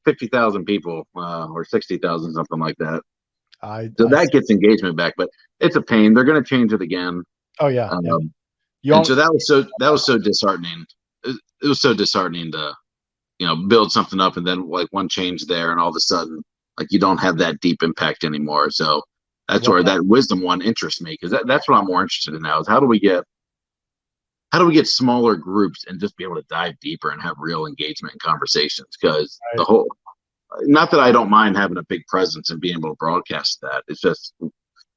50,000 people or 60,000, something like that. That gets engagement back, but it's a pain. They're going to change it again. Oh yeah. And so that was so disheartening. It was so disheartening to, build something up and then like one change there, and all of a sudden, like you don't have that deep impact anymore. So that's where that wisdom one interests me, because that's what I'm more interested in now is how do we get smaller groups and just be able to dive deeper and have real engagement and conversations? Because not that I don't mind having a big presence and being able to broadcast that. It's just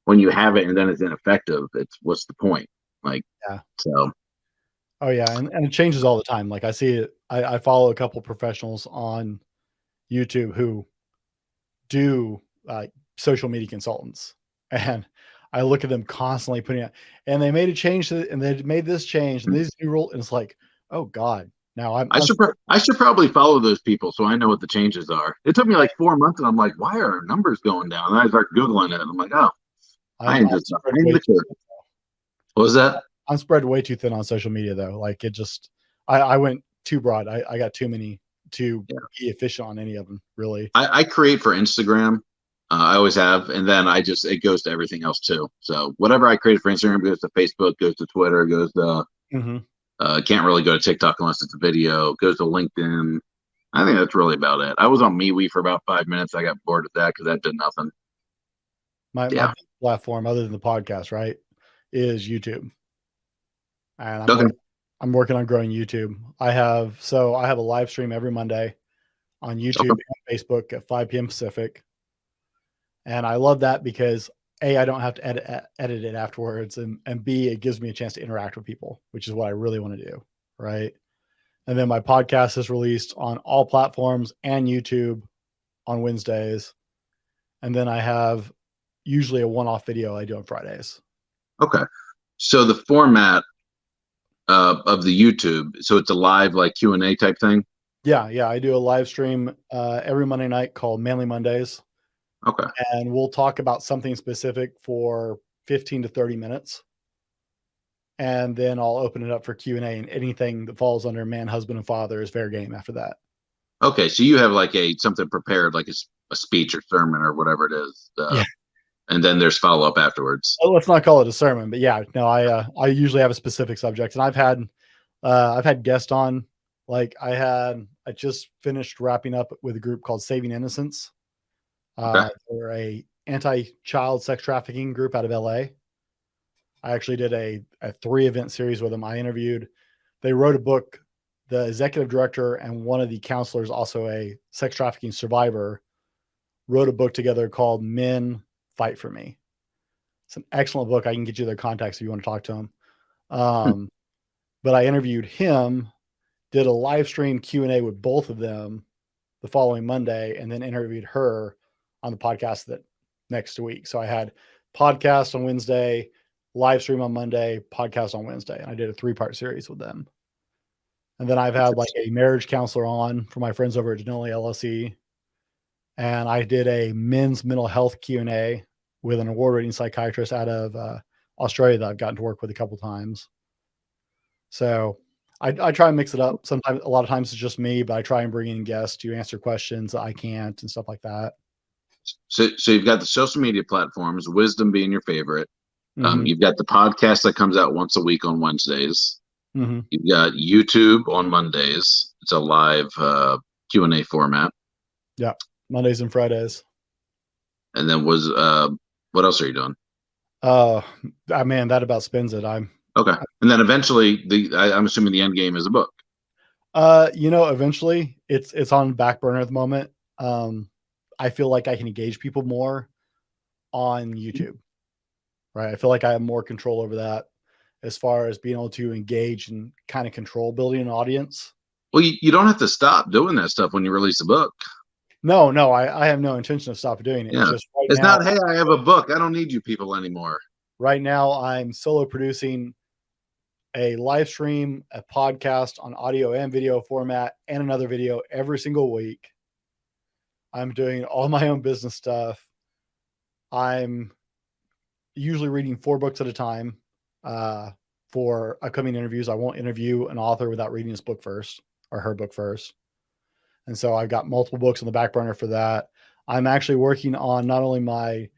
when you have it and then it's ineffective, it's what's the point? So. Oh yeah. And it changes all the time. Like I see it. I follow a couple professionals on YouTube who do social media consultants, and I look at them constantly putting out, and they made a change and they made this change and these new rules. And it's like, oh God, now I should probably follow those people so I know what the changes are. It took me like 4 months, and I'm like, why are our numbers going down? And I start Googling it, and I'm like, oh, what was that? I'm spread way too thin on social media though. Like I went too broad. I got too many to be efficient on any of them, really. I create for Instagram. I always have, and then it goes to everything else too. So whatever I create for Instagram goes to Facebook, goes to Twitter, goes to can't really go to TikTok unless it's a video, goes to LinkedIn. I think that's really about it. I was on MeWe for about 5 minutes. I got bored with that because that did nothing. My platform, other than the podcast, right, is YouTube. And I'm working on growing YouTube. I have a live stream every Monday on YouTube and Facebook at 5 p.m. Pacific. And I love that because A, I don't have to edit it afterwards, and B, it gives me a chance to interact with people, which is what I really want to do, right? And then my podcast is released on all platforms and YouTube on Wednesdays. And then I have usually a one-off video I do on Fridays. Okay. So the format of the YouTube, so it's a live like Q&A type thing? Yeah. I do a live stream every Monday night called Manly Mondays. Okay. And we'll talk about something specific for 15 to 30 minutes. And then I'll open it up for Q&A, and anything that falls under man, husband, and father is fair game after that. Okay. So you have like something prepared, like a speech or sermon or whatever it is. And then there's follow-up afterwards. Well, let's not call it a sermon, but yeah, no, I usually have a specific subject, and I've had guests on. Like I just finished wrapping up with a group called Saving Innocence. They're a anti-child sex trafficking group out of LA. I actually did a 3-event series with them. They wrote a book. The executive director and one of the counselors, also a sex trafficking survivor, wrote a book together called Men Fight for Me. It's an excellent book. I can get you their contacts if you want to talk to them. But I interviewed him, did a live stream Q&A with both of them the following Monday, and then interviewed her on the podcast that next week. So I had podcast on Wednesday, live stream on Monday, podcast on Wednesday. And I did a 3-part series with them. And then I've had like a marriage counselor on for my friends over at Denali LLC. And I did a men's mental health Q&A with an award-winning psychiatrist out of Australia that I've gotten to work with a couple times. So I try and mix it up. Sometimes, a lot of times it's just me, but I try and bring in guests to answer questions that I can't and stuff like that. So you've got the social media platforms, Wisdom being your favorite. You've got the podcast that comes out once a week on Wednesdays. You've got YouTube on Mondays. It's a live Q&A format. Yeah, Mondays and Fridays. And then what else are you doing? Man, that about spins it. Okay. And then eventually I'm assuming the end game is a book. Eventually it's on back burner at the moment. I feel like I can engage people more on YouTube, right? I feel like I have more control over that as far as being able to engage and kind of control building an audience. Well, you don't have to stop doing that stuff when you release a book. No, I have no intention of stopping doing it. Yeah. It's not, hey, I have a book. I don't need you people anymore. Right now, I'm solo producing a live stream, a podcast on audio and video format, and another video every single week. I'm doing all my own business stuff. I'm usually reading 4 books at a time for upcoming interviews. I won't interview an author without reading his book first or her book first. And so I've got multiple books on the back burner for that. I'm actually working on not only my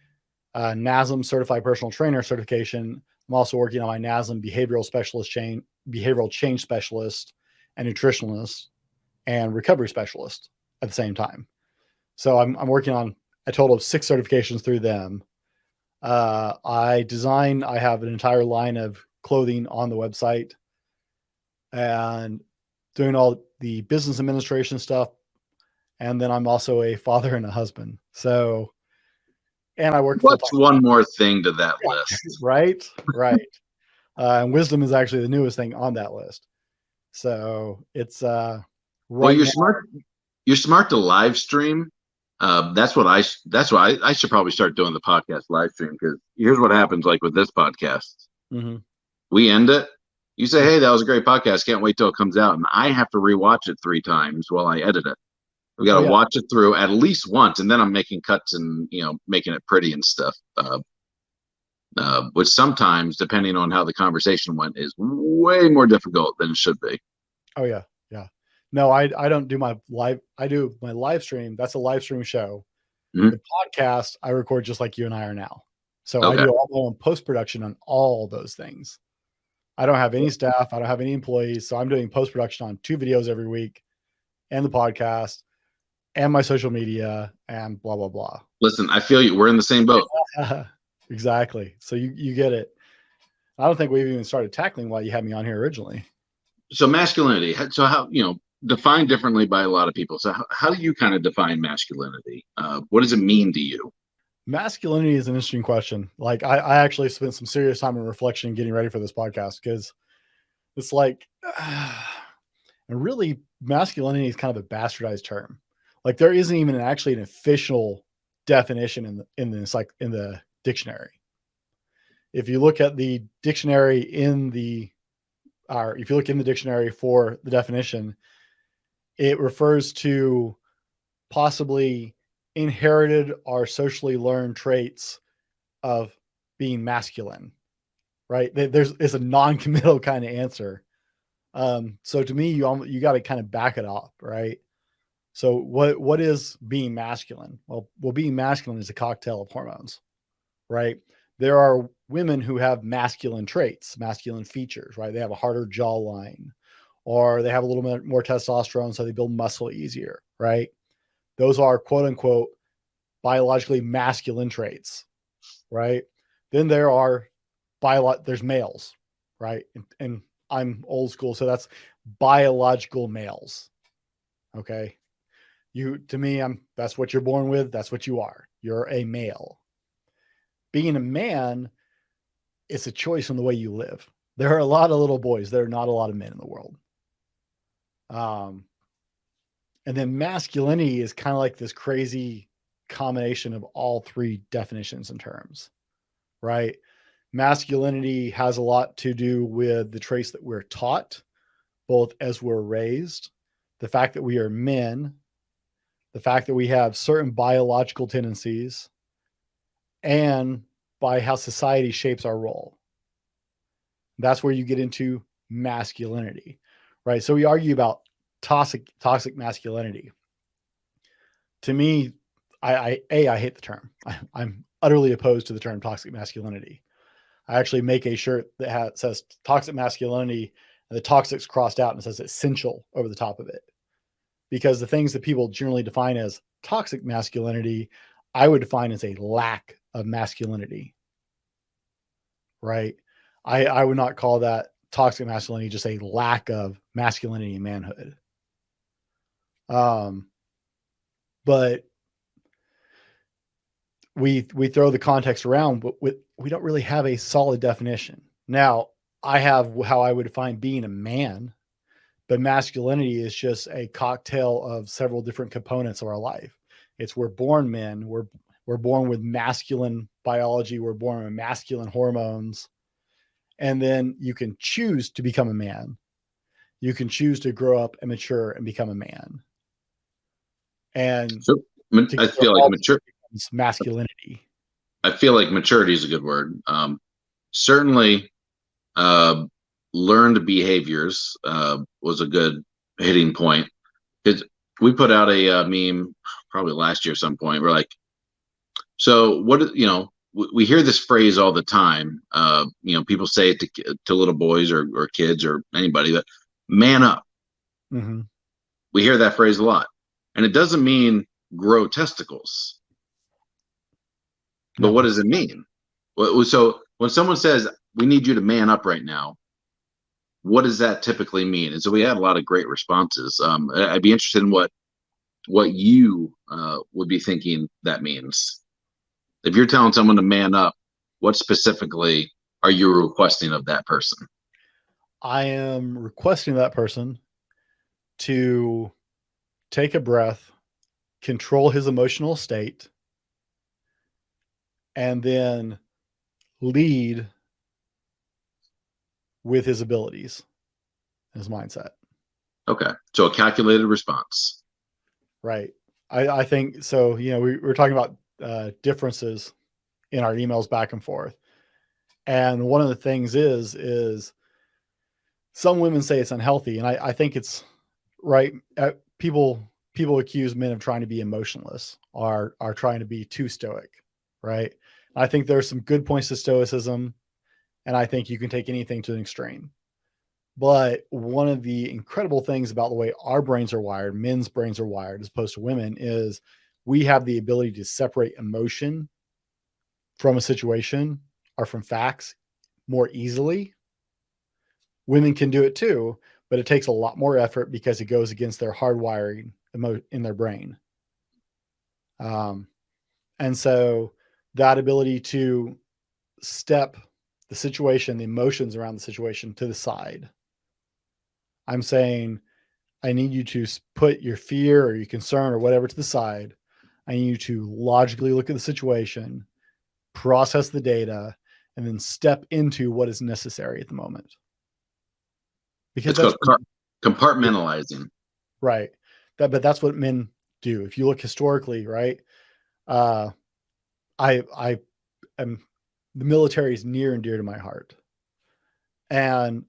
NASM certified personal trainer certification, I'm also working on my NASM behavioral change specialist and nutritionalist and recovery specialist at the same time. So I'm working on a total of 6 certifications through them. I have an entire line of clothing on the website and doing all the business administration stuff. And then I'm also a father and a husband. So, and I work. What's one more thing to that list? Right. And Wisdom is actually the newest thing on that list. So it's well, you're smart. You're smart to live stream. That's what I should probably start doing the podcast live stream, because here's what happens. Like with this podcast, we end it. You say, "Hey, that was a great podcast. Can't wait till it comes out," and I have to rewatch it 3 times while I edit it. We got to watch it through at least once, and then I'm making cuts and making it pretty and stuff. Which sometimes, depending on how the conversation went, is way more difficult than it should be. Oh yeah. No, I don't do my live. I do my live stream. That's a live stream show. Mhm. The podcast I record just like you and I are now. So I Okay. do all my own post-production on all those things. I don't have any staff. I don't have any employees. So I'm doing post-production on 2 videos every week and the podcast and my social media and blah, blah, blah. Listen, I feel you. We're in the same boat. Exactly. So you get it. I don't think we've even started tackling why you had me on here originally. So masculinity. So how, defined differently by a lot of people. So how do you kind of define masculinity? What does it mean to you? Masculinity is an interesting question. Like I actually spent some serious time in reflection getting ready for this podcast because it's like, and really masculinity is kind of a bastardized term. Like there isn't even actually an official definition in the dictionary. If you look at the dictionary if you look in the dictionary for the definition, it refers to possibly inherited or socially learned traits of being masculine, right? It's a non-committal kind of answer. So to me, you got to kind of back it up, right? So what is being masculine? Well, being masculine is a cocktail of hormones, right? There are women who have masculine traits, masculine features, right? They have a harder jawline, or they have a little bit more testosterone, so they build muscle easier, right? Those are quote unquote biologically masculine traits, right? Then there are there's males, right? And I'm old school, so that's biological males. Okay. To me, that's what you're born with. That's what you are. You're a male. Being a man, it's a choice in the way you live. There are a lot of little boys. There are not a lot of men in the world. And then masculinity is kind of like this crazy combination of all 3 definitions and terms, right? Masculinity has a lot to do with the traits that we're taught, both as we're raised, the fact that we are men, the fact that we have certain biological tendencies, and by how society shapes our role. That's where you get into masculinity, right? So we argue about toxic masculinity. To me, I hate the term. I'm utterly opposed to the term toxic masculinity. I actually make a shirt that says toxic masculinity, and the toxic's crossed out and it says essential over the top of it. Because the things that people generally define as toxic masculinity, I would define as a lack of masculinity, right? I would not call that toxic masculinity, just a lack of masculinity and manhood. But we throw the context around, but we don't really have a solid definition. Now, I have how I would define being a man, but masculinity is just a cocktail of several different components of our life. We're born men. We're born with masculine biology. We're born with masculine hormones. And then you can choose to become a man. You can choose to grow up and mature and become a man. And so I feel like masculinity. I feel like maturity is a good word. Certainly, learned behaviors was a good hitting point. Because we put out a meme probably last year at some point. We're like, so what? We hear this phrase all the time. People say it to little boys or kids or anybody, that man up. Mm-hmm. We hear that phrase a lot, and it doesn't mean grow testicles. But what does it mean? So when someone says we need you to man up right now, what does that typically mean? And so we had a lot of great responses. I'd be interested in what you would be thinking that means. If you're telling someone to man up, what specifically are you requesting of that person? I am requesting that person to take a breath, control his emotional state, and then lead with his abilities and his mindset. Okay. So a calculated response. Right. I think so. We were talking about differences in our emails back and forth. And one of the things is some women say it's unhealthy. And I think it's right? People accuse men of trying to be emotionless, are trying to be too stoic, right? I think there's some good points to stoicism, and I think you can take anything to an extreme. But one of the incredible things about the way our brains are wired, men's brains are wired as opposed to women, is we have the ability to separate emotion from a situation or from facts more easily. Women can do it too, but it takes a lot more effort because it goes against their hardwiring in their brain. And so that ability to step the situation, the emotions around the situation to the side. I'm saying, I need you to put your fear or your concern or whatever to the side. I need you to logically look at the situation, process the data, and then step into what is necessary at the moment. Because it's called compartmentalizing. Right. But that's what men do. If you look historically, right? I am, the military is near and dear to my heart. And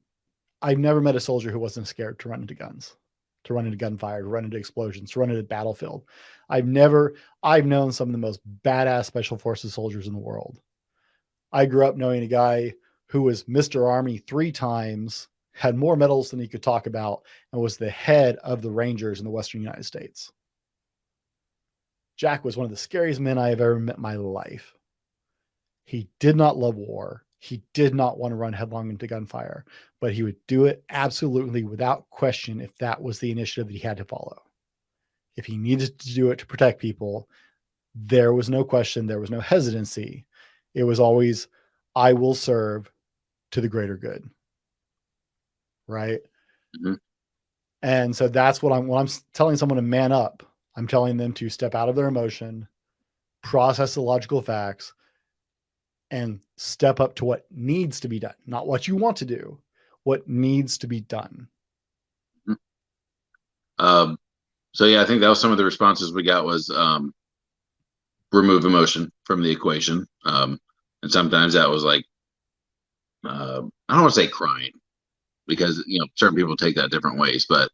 I've never met a soldier who wasn't scared to run into guns, to run into gunfire, to run into explosions, to run into battlefield. I've known some of the most badass special forces soldiers in the world. I grew up knowing a guy who was Mr. Army 3 times, had more medals than he could talk about, and was the head of the Rangers in the Western United States. Jack was one of the scariest men I have ever met in my life. He did not love war. He did not want to run headlong into gunfire, but he would do it absolutely without question if that was the initiative that he had to follow. If he needed to do it to protect people, there was no question. There was no hesitancy. It was always, I will serve to the greater good. Right. Mm-hmm. And so that's when I'm telling someone to man up, I'm telling them to step out of their emotion, process the logical facts, and step up to what needs to be done, not what you want to do, what needs to be done. So yeah, I think that was some of the responses we got was remove emotion from the equation. And sometimes that was like, I don't want to say crying, because certain people take that different ways, but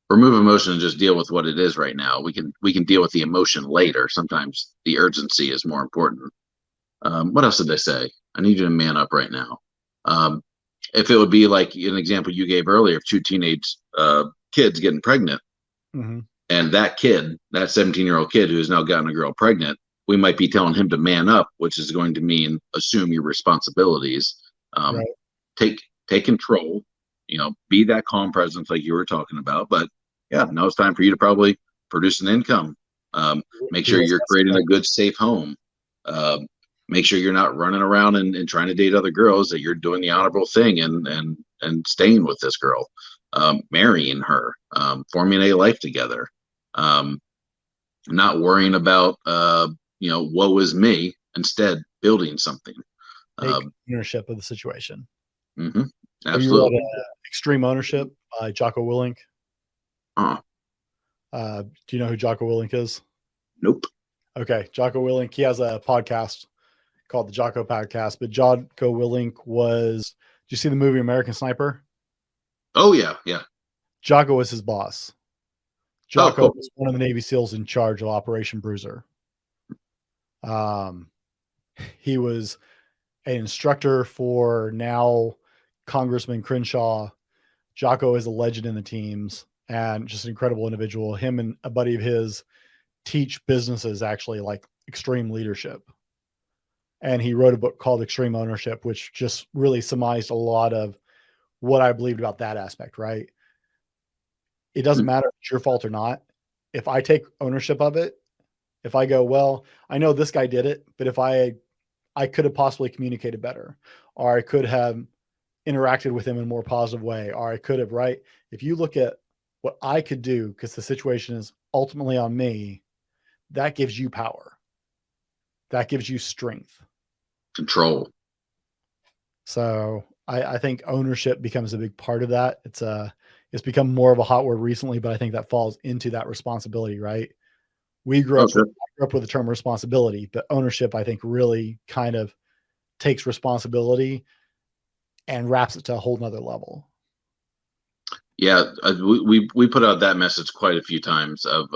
remove emotion and just deal with what it is right now. We can deal with the emotion later. Sometimes the urgency is more important. What else did they say? I need you to man up right now. If it would be like an example you gave earlier of 2 teenage kids getting pregnant, mm-hmm. and that 17-year-old kid who's now gotten a girl pregnant, we might be telling him to man up, which is going to mean assume your responsibilities, Right. take control, be that calm presence like you were talking about. But yeah, now it's time for you to probably produce an income. Make sure you're creating a good, safe home. Make sure you're not running around and trying to date other girls, that you're doing the honorable thing and staying with this girl, marrying her, forming a life together, not worrying about, woe is me, instead building something. Take ownership of the situation. Mm-hmm. Absolutely. Have you read Extreme Ownership by Jocko Willink? Do you know who Jocko Willink is? Nope. Okay. Jocko Willink, he has a podcast called the Jocko Podcast, but Jocko Willink did you see the movie American Sniper? Oh yeah. Yeah. Jocko was his boss. Jocko cool. was one of the Navy SEALs in charge of Operation Bruiser. He was an instructor for now Congressman Crenshaw. Jocko is a legend in the teams and just an incredible individual. Him and a buddy of his teach businesses actually like extreme leadership. And he wrote a book called Extreme Ownership, which just really surmised a lot of what I believed about that aspect, right? It doesn't matter if it's your fault or not. If I take ownership of it, if I go, well, I know this guy did it, but if I could have possibly communicated better, or I could have interacted with him in a more positive way, or I could have, right? If you look at what I could do, because the situation is ultimately on me, that gives you power. That gives you strength. Control. So I think ownership becomes a big part of that. It's become more of a hot word recently, but I think that falls into that responsibility, right? I grew up with the term responsibility, but ownership, I think, really kind of takes responsibility and wraps it to a whole nother level. Yeah, we put out that message quite a few times of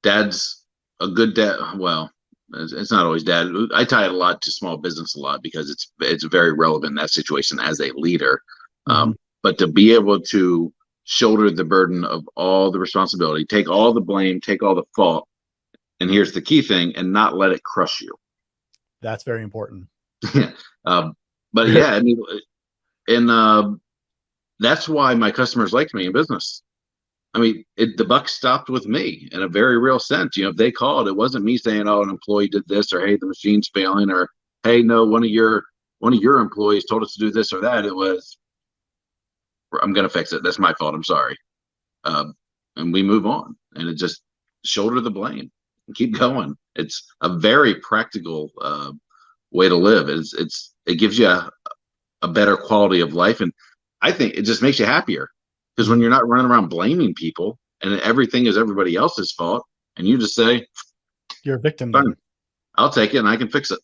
dad's a good dad. Well, it's not always dad. I tie it a lot to small business a lot because it's very relevant in that situation as a leader. Mhm. But to be able to shoulder the burden of all the responsibility, take all the blame, take all the fault, and here's the key thing, and not let it crush you. That's very important. um, but yeah, I mean, and that's why my customers liked me in business. I mean, the buck stopped with me in a very real sense. If they called, it wasn't me saying, "Oh, an employee did this," or "Hey, the machine's failing," or "Hey, no, one of your employees told us to do this or that." It was, "I'm going to fix it. That's my fault. I'm sorry," um, and we move on, and it just shoulder the blame and keep going. It's a very practical way to live. It gives you a better quality of life, and I think it just makes you happier. Because when you're not running around blaming people and everything is everybody else's fault, and you just say, You're a victim fine, then. I'll take it and I can fix it.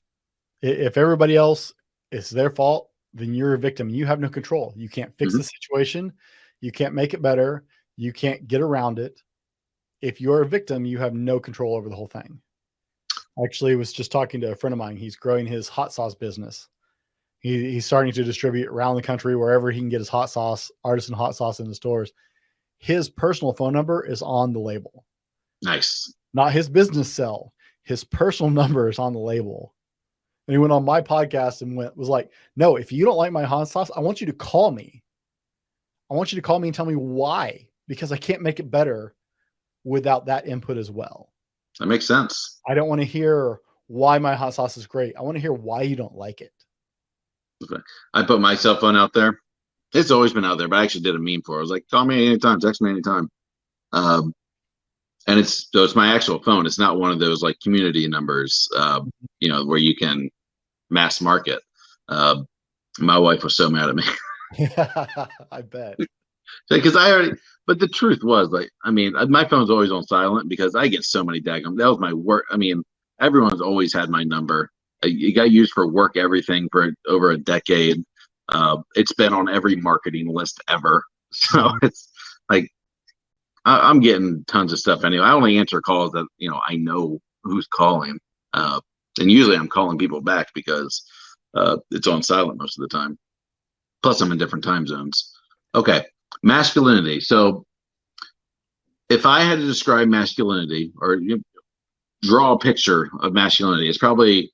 If everybody else is their fault, then you're a victim. You have no control. You can't fix the situation. You can't make it better. You can't get around it. If you're a victim, you have no control over the whole thing. I actually was just talking to a friend of mine. He's growing his hot sauce business. He's starting to distribute around the country wherever he can get his hot sauce, artisan hot sauce in the stores. His personal phone number is on the label. Nice. Not his business cell. His personal number is on the label. And he went on my podcast and was like, no, if you don't like my hot sauce, I want you to call me. I want you to call me and tell me why, because I can't make it better without that input as well. That makes sense. I don't want to hear why my hot sauce is great. I want to hear why you don't like it. I put my cell phone out there. It's always been out there, but I actually did a meme for it. I was like, call me anytime, text me anytime. And it's my actual phone. It's not one of those like community numbers, where you can mass market. My wife was so mad at me. I bet. Because but the truth was, like, I mean, my phone's always on silent because I get so many daggum. That was my work. I mean, everyone's always had my number. It got used for work, everything for over a decade. It's been on every marketing list ever. So it's like, I'm getting tons of stuff anyway. I only answer calls that, I know who's calling. And usually I'm calling people back because it's on silent most of the time. Plus I'm in different time zones. Okay. Masculinity. So if I had to describe masculinity or draw a picture of masculinity, it's probably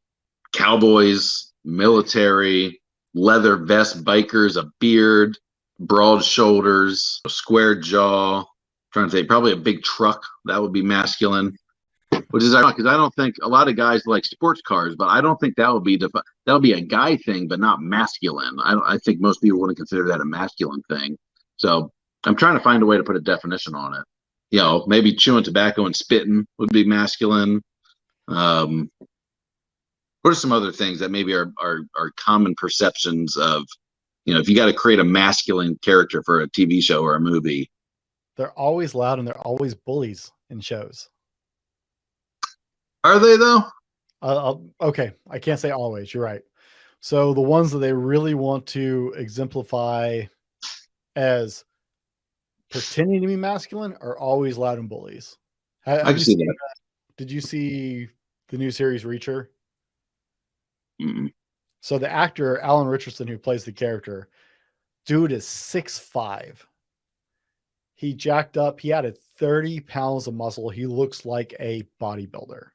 cowboys, military, leather vest, bikers, a beard, broad shoulders, a square jaw. I'm trying to think, probably a big truck. That would be masculine. Which is ironic because I don't think a lot of guys like sports cars, but I don't think that would be a guy thing, but not masculine. I think most people wouldn't consider that a masculine thing. So I'm trying to find a way to put a definition on it. Maybe chewing tobacco and spitting would be masculine. What are some other things that maybe are common perceptions of, if you got to create a masculine character for a TV show or a movie? They're always loud and they're always bullies in shows. Are they though? Okay, I can't say always. You're right. So the ones that they really want to exemplify as pretending to be masculine are always loud and bullies. I can see that. Did you see the new series Reacher? Mm-mm. So the actor Alan Richardson, who plays the character, dude is 6'5". He jacked up. He added 30 pounds of muscle. He looks like a bodybuilder.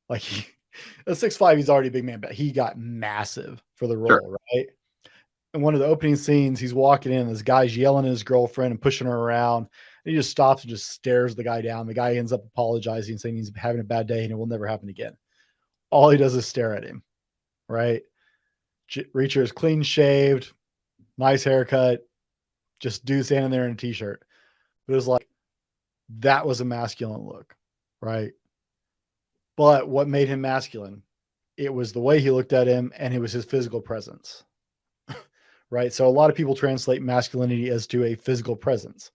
Like at 6'5", he's already a big man, but he got massive for the role, Sure. right? And one of the opening scenes, he's walking in, and this guy's yelling at his girlfriend and pushing her around. And he just stops and just stares the guy down. The guy ends up apologizing, saying he's having a bad day and it will never happen again. All he does is stare at him, right? Reacher is clean shaved, nice haircut, just dude standing there in a t-shirt. But it was like, that was a masculine look, right? But what made him masculine? It was the way he looked at him, and it was his physical presence, right? So a lot of people translate masculinity as to a physical presence.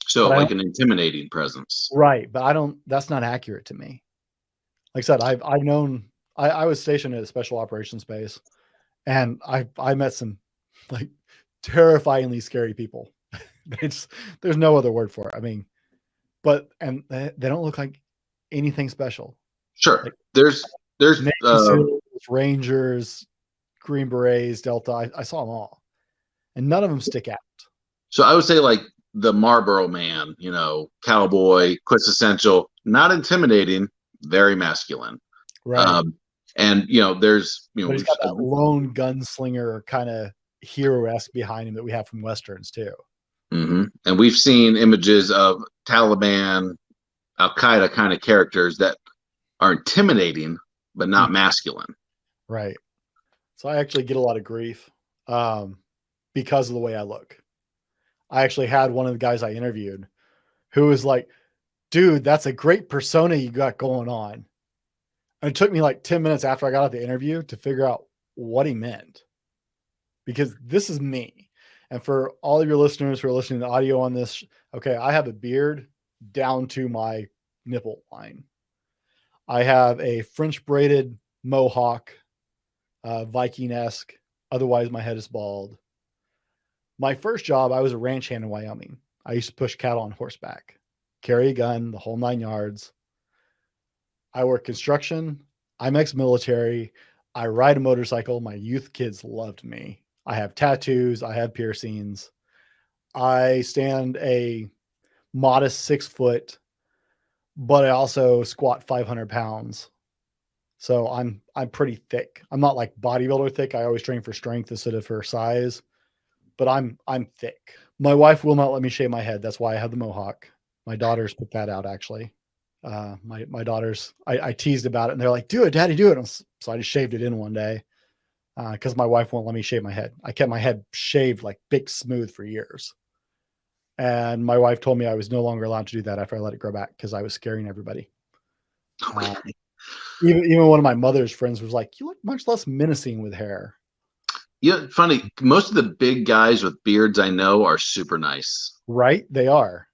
So like an intimidating presence. Right. But that's not accurate to me. Like I said, I've known, I was stationed at a special operations base, and I met some like terrifyingly scary people. There's no other word for it. I mean, and they don't look like anything special. Sure. Like There's Navy SEALs, Rangers, Green Berets, Delta. I saw them all, and none of them stick out. So I would say like the Marlboro Man, cowboy, quintessential, not intimidating, very masculine. Right. And there's But he's got that lone gunslinger kind of hero-esque behind him that we have from Westerns too. Mm-hmm. And we've seen images of Taliban, Al Qaeda kind of characters that are intimidating, but not masculine. Right. So I actually get a lot of grief because of the way I look. I actually had one of the guys I interviewed who was like, dude, that's a great persona you got going on. And it took me like 10 minutes after I got out the interview to figure out what he meant. Because this is me. And for all of your listeners who are listening to audio on this, okay, I have a beard down to my nipple line. I have a French braided mohawk, Viking-esque. Otherwise, my head is bald. My first job, I was a ranch hand in Wyoming. I used to push cattle on horseback, carry a gun, the whole 9 yards. I work construction. I'm ex-military. I ride a motorcycle. My youth kids loved me. I have tattoos. I have piercings. I stand a modest 6 foot, but I also squat 500 pounds. So I'm pretty thick. I'm not like bodybuilder thick. I always train for strength instead of for size, but I'm thick. My wife will not let me shave my head. That's why I have the mohawk. My daughters put that out actually. My daughters, I teased about it and they're like, do it, daddy, do it. So I just shaved it in one day because my wife won't let me shave my head. I kept my head shaved like big smooth for years. And my wife told me I was no longer allowed to do that after I let it grow back because I was scaring everybody. Even one of my mother's friends was like, you look much less menacing with hair. Yeah, funny. Most of the big guys with beards I know are super nice. Right? They are.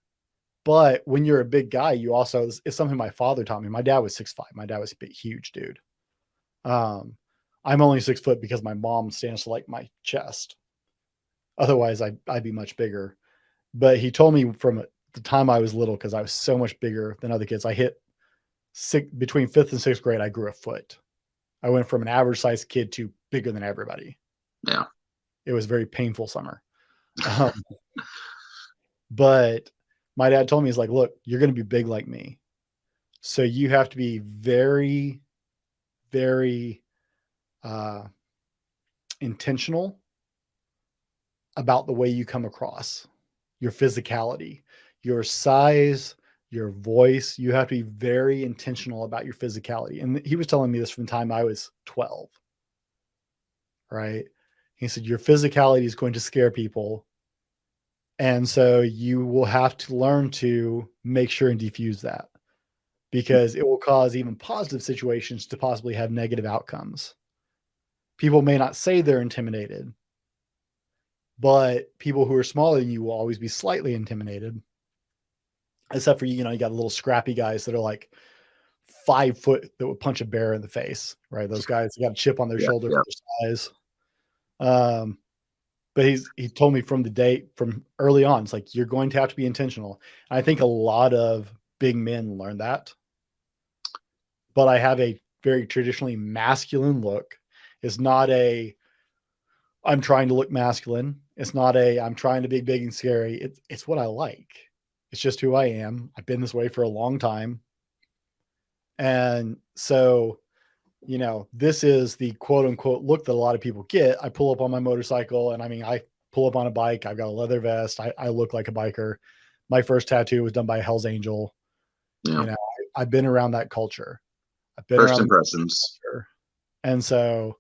But when you're a big guy, you also, it's something my father taught me. My dad was 6'5". My dad was a big, huge dude. I'm only 6 foot because my mom stands to like my chest. Otherwise, I'd be much bigger. But he told me from the time I was little, because I was so much bigger than other kids, I hit between 5th and 6th grade, I grew a foot. I went from an average sized kid to bigger than everybody. Yeah. It was a very painful summer. But my dad told me, he's like, look, you're going to be big like me. So you have to be very, very intentional about the way you come across, your physicality, your size, your voice. You have to be very intentional about your physicality. And he was telling me this from the time I was 12. Right. He said, your physicality is going to scare people. And so you will have to learn to make sure and diffuse that, because it will cause even positive situations to possibly have negative outcomes. People may not say they're intimidated, but people who are smaller than you will always be slightly intimidated. Except for, you got a little scrappy guys that are like 5 foot that would punch a bear in the face, right? Those guys got a chip on their shoulder for their size. But he told me from early on, it's like, you're going to have to be intentional. And I think a lot of big men learn that. But I have a very traditionally masculine look. It's not I'm trying to look masculine. It's not I'm trying to be big and scary. It's what I like. It's just who I am. I've been this way for a long time. And so, this is the quote unquote look that a lot of people get. I pull up on my motorcycle, and I pull up on a bike. I've got a leather vest. I look like a biker. My first tattoo was done by a Hell's Angel. Yeah. I've been around that culture. I've been First around impressions. And so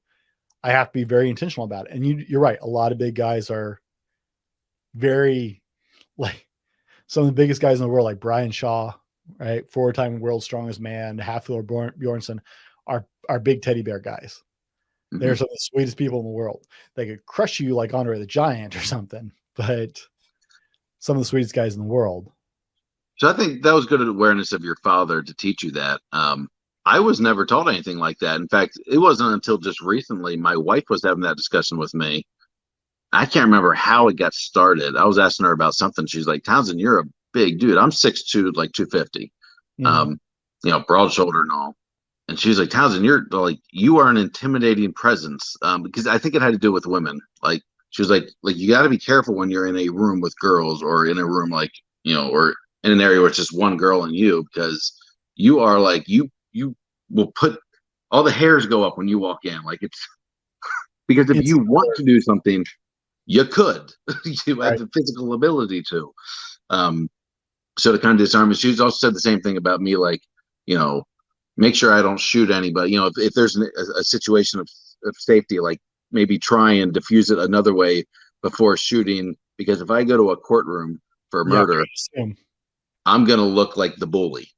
I have to be very intentional about it. And you're right. A lot of big guys are very, like, some of the biggest guys in the world, like Brian Shaw, right? 4-time world's strongest man, Hafthor Bjornsson, are big teddy bear guys. Mm-hmm. They're some of the sweetest people in the world. They could crush you like Andre the Giant or something, but some of the sweetest guys in the world. So I think that was good awareness of your father to teach you that. I was never taught anything like that. In fact, it wasn't until just recently my wife was having that discussion with me. I can't remember how it got started. I was asking her about something. She's like, Townsend, you're a big dude. I'm 6'2", like 250. Mm-hmm. Broad shoulder and all. And she's like, Townsend, you are an intimidating presence. Because I think it had to do with women. Like she was like you got to be careful when you're in a room with girls or in a room or in an area where it's just one girl and you, because you are like you will put all the hairs go up when you walk in. Like it's because if It's you want to do something, you could. You have right. the physical ability to. Um, so to kind of disarm it, she's also said the same thing about me, like, make sure I don't shoot anybody. If there's a situation of safety, like maybe try and diffuse it another way before shooting. Because if I go to a courtroom for Yeah. murder, I'm gonna look like the bully.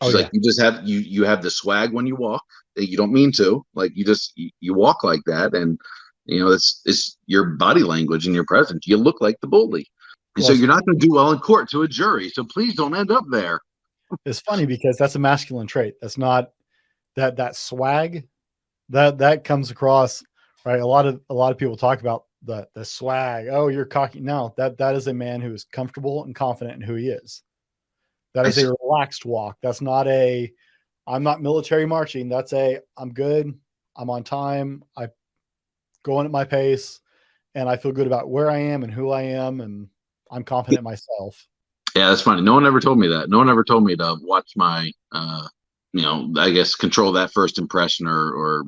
Oh She's yeah. like, you have the swag when you walk. You don't mean to. Like you walk like that, and it's your body language and your presence. You look like the bully, and Well, so you're not going to do well in court to a jury. So please don't end up there. it's funny because that's a masculine trait. That's not that swag that comes across, right? A lot of people talk about the swag. Oh, you're cocky. No, that is a man who is comfortable and confident in who he is. That is a relaxed walk. That's not I'm not military marching. That's I'm good. I'm on time. I go in at my pace and I feel good about where I am and who I am. And I'm confident in myself. Yeah, that's funny. No one ever told me that. No one ever told me to watch my, I guess control that first impression or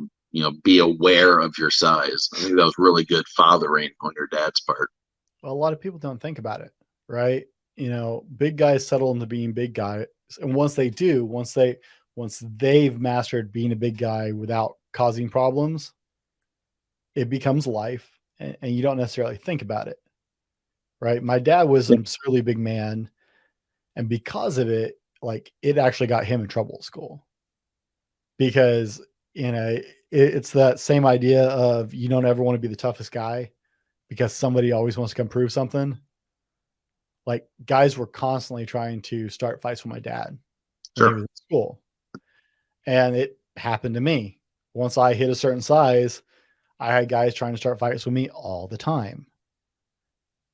be aware of your size. I think that was really good fathering on your dad's part. Well, a lot of people don't think about it, right? Big guys settle into being big guys. And once they've mastered being a big guy without causing problems, it becomes life and you don't necessarily think about it. Right. My dad was an absurdly big man. And because of it, like it actually got him in trouble at school because, it's that same idea of you don't ever want to be the toughest guy because somebody always wants to come prove something. Like guys were constantly trying to start fights with my dad when he was in school. And it happened to me. Once I hit a certain size, I had guys trying to start fights with me all the time.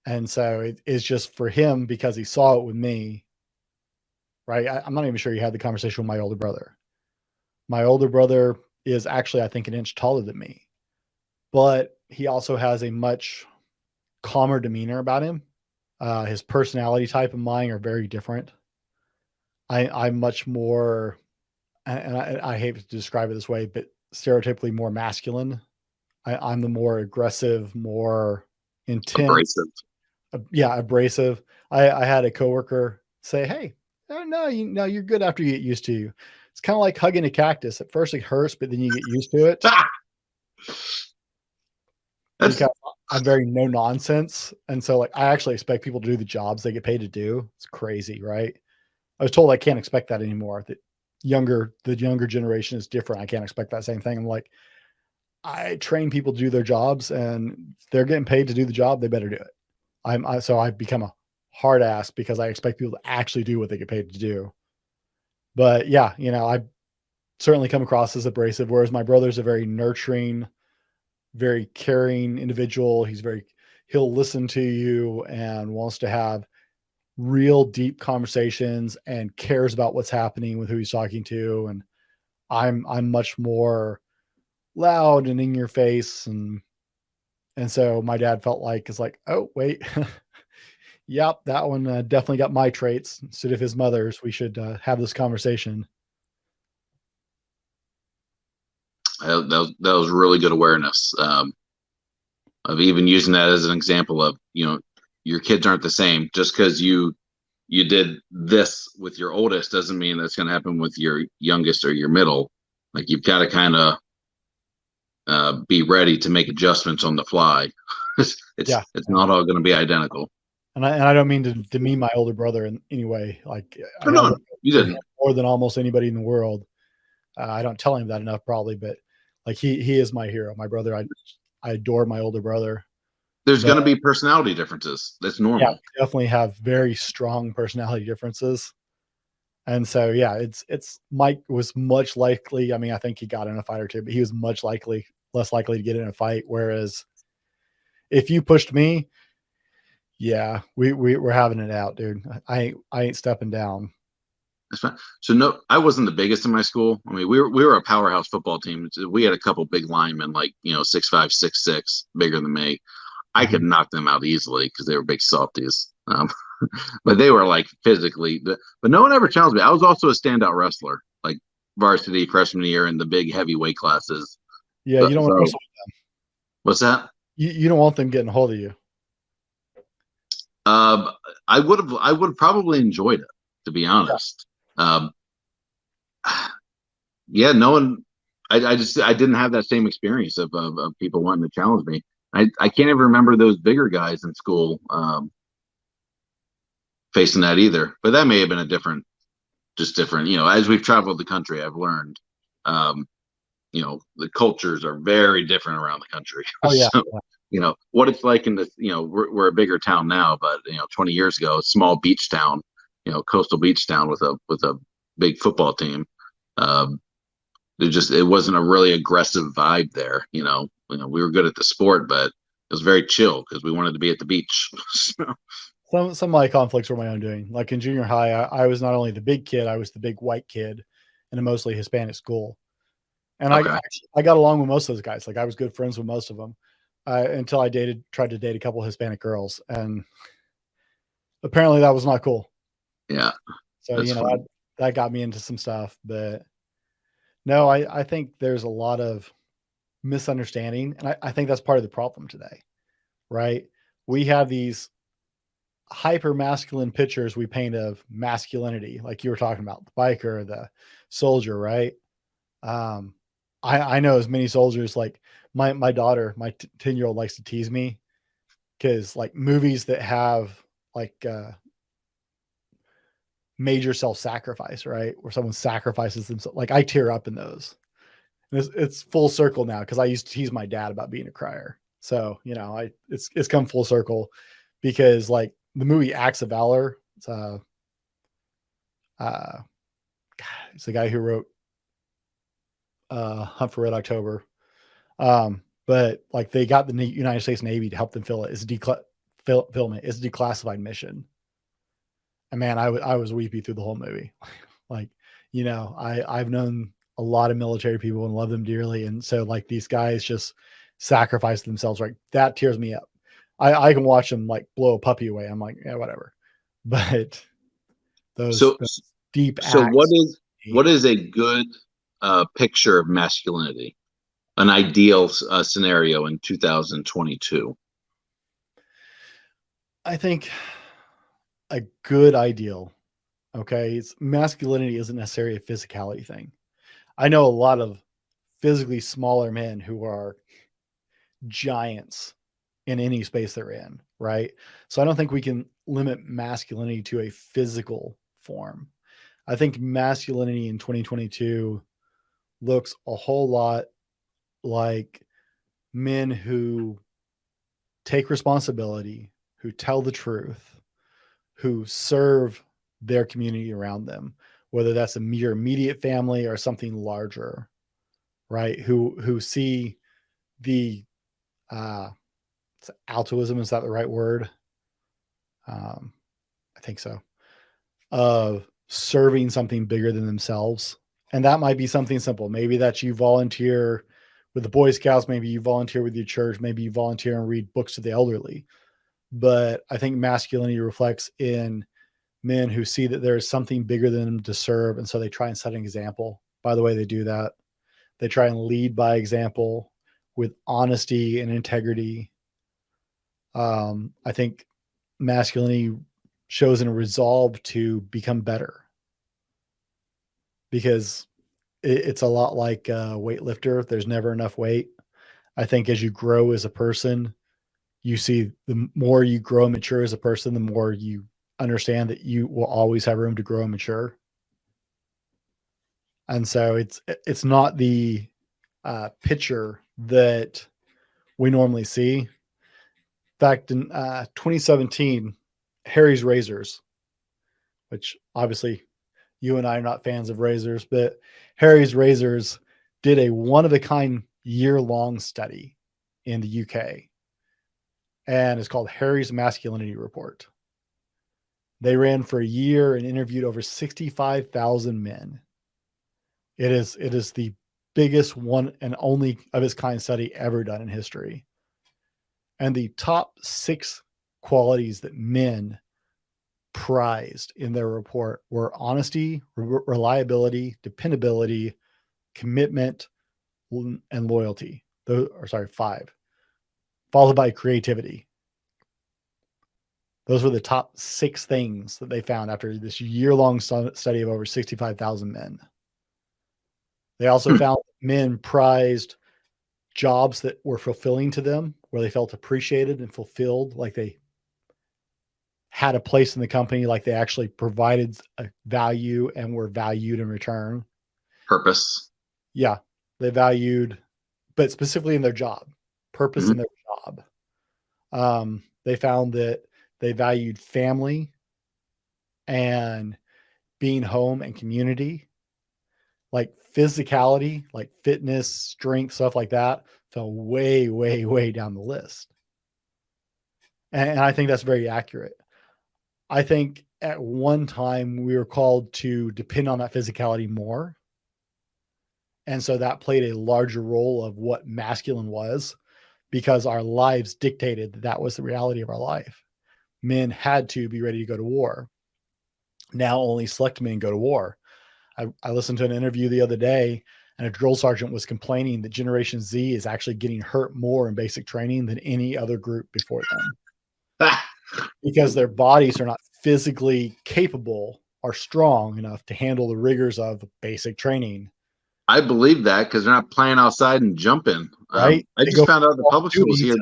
And so it's just for him because he saw it with me, right? I'm not even sure he had the conversation with my older brother. My older brother is actually, I think, an inch taller than me, but he also has a much calmer demeanor about him. His personality type and mine are very different. I'm much more, and I hate to describe it this way, but stereotypically more masculine. I'm the more aggressive, more intense. Abrasive. I had a coworker say, "Hey, no, you're good after you get used to you." It's kind of like hugging a cactus. At first it hurts, but then you get used to it. Because I'm very no nonsense. And so like, I actually expect people to do the jobs they get paid to do. It's crazy, right? I was told I can't expect that anymore. The younger generation is different. I can't expect that same thing. I'm like, I train people to do their jobs and they're getting paid to do the job. They better do it. So I've become a hard ass because I expect people to actually do what they get paid to do. But yeah, I certainly come across as abrasive, whereas my brother's a very nurturing, very caring individual. He'll listen to you and wants to have real deep conversations and cares about what's happening with who he's talking to. And I'm much more loud and in your face. And so my dad felt like, it's like, oh, wait, yep, that one definitely got my traits instead of his mother's. We should have this conversation. That was really good awareness of even using that as an example of, your kids aren't the same. Just because you did this with your oldest doesn't mean that's going to happen with your youngest or your middle. Like you've got to kind of be ready to make adjustments on the fly. It's not all going to be identical. And I don't mean to demean my older brother in any way. Like You didn't. More than almost anybody in the world. I don't tell him that enough, probably, but like he is my hero. My brother, I adore my older brother. There's going to be personality differences. That's normal. Yeah, definitely have very strong personality differences. And so, yeah, it's Mike was much likely. I mean, I think he got in a fight or two, but he was less likely to get in a fight. Whereas if you pushed me, yeah, we're having it out, dude. I ain't stepping down. That's fine. So no, I wasn't the biggest in my school. I mean, we were a powerhouse football team. We had a couple big linemen, like 6'5", 6'6", bigger than me. I could knock them out easily because they were big softies. But they were like physically. But no one ever challenged me. I was also a standout wrestler, like varsity freshman year in the big heavyweight classes. Yeah, you don't want to wrestle with them. What's that? You don't want them getting a hold of you. I would have probably enjoyed it, to be honest. Yeah, no one. I didn't have that same experience of people wanting to challenge me. I can't even remember those bigger guys in school facing that either. But that may have been different. As we've traveled the country, I've learned, the cultures are very different around the country. Oh yeah. So, what it's like in this, we're a bigger town now, but 20 years ago, a small beach town, coastal beach town with a big football team. It wasn't a really aggressive vibe there. We were good at the sport, but it was very chill because we wanted to be at the beach. Some of my conflicts were my own doing. Like in junior high, I was not only the big kid, I was the big white kid in a mostly Hispanic school. And okay. I got along with most of those guys. Like I was good friends with most of them until I tried to date a couple of Hispanic girls. And apparently that was not cool. Yeah. So, that got me into some stuff. But no, I think there's a lot of misunderstanding. And I think that's part of the problem today, right? We have these hyper masculine pictures we paint of masculinity, like you were talking about, the biker, the soldier, right? I know as many soldiers, like my daughter, my 10-year-old likes to tease me because like movies that have like major self-sacrifice, right? Where someone sacrifices themselves. Like I tear up in those. And it's full circle now because I used to tease my dad about being a crier. So, it's come full circle because like the movie Acts of Valor, it's the guy who wrote Hunt for Red October. But like they got the United States Navy to help them film it. It's It's a declassified mission. And man, I was weepy through the whole movie. Like, I've known a lot of military people and love them dearly. And so like these guys just sacrifice themselves. Right. That tears me up. I can watch them like blow a puppy away. I'm like, yeah, whatever. But those deep acts. So what is a good picture of masculinity? An ideal scenario in 2022? I think a good ideal. Okay. Masculinity isn't necessarily a physicality thing. I know a lot of physically smaller men who are giants in any space they're in. Right. So I don't think we can limit masculinity to a physical form. I think masculinity in 2022 looks a whole lot like men who take responsibility, who tell the truth, who serve their community around them, whether that's your immediate family or something larger, right? Who see the altruism, is that the right word? I think so. Of serving something bigger than themselves. And that might be something simple. Maybe that you volunteer with the Boy Scouts, maybe you volunteer with your church, maybe you volunteer and read books to the elderly. But I think masculinity reflects in men who see that there is something bigger than them to serve. And so they try and set an example. By the way, they do that. They try and lead by example with honesty and integrity. I think masculinity shows in a resolve to become better, because it's a lot like a weightlifter. There's never enough weight. I think as you grow as a person, you see the more you grow and mature as a person, the more you understand that you will always have room to grow and mature. And so it's not the picture that we normally see. In fact, in 2017, Harry's Razors, which obviously you and I are not fans of razors, but Harry's Razors did a one-of-a-kind year-long study in the UK and it's called Harry's Masculinity Report. They ran for a year and interviewed over 65,000 men. It is the biggest one and only of its kind study ever done in history. And the top 6 qualities that men prized in their report were honesty, reliability, dependability, commitment, and loyalty. Those are 5, followed by creativity. Those were the top 6 things that they found after this year-long study of over 65,000 men. They also found men prized jobs that were fulfilling to them, where they felt appreciated and fulfilled, like they had a place in the company, like they actually provided a value and were valued in return. Purpose. Yeah, they valued, but specifically in their job, purpose in their job. They found that they valued family and being home and community, like physicality, like fitness, strength, stuff like that fell way, way, way down the list. And I think that's very accurate. I think at one time we were called to depend on that physicality more. And so that played a larger role of what masculine was, because our lives dictated that that was the reality of our life. Men had to be ready to go to war. Now only select men go to war. I listened to an interview the other day, and a drill sergeant was complaining that Generation Z is actually getting hurt more in basic training than any other group before them. Because their bodies are not physically capable or strong enough to handle the rigors of basic training. I believe that because they're not playing outside and jumping. Right? I just found out the public schools here.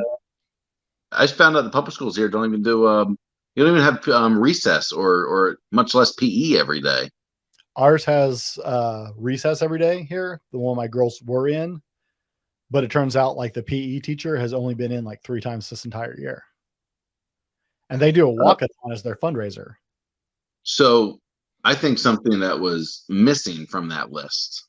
I just found out the public schools here don't even do. You don't even have recess or much less PE every day. Ours has recess every day here, the one my girls were in. But it turns out like the PE teacher has only been in like 3 times this entire year. And they do a walkathon as their fundraiser. So I think something that was missing from that list,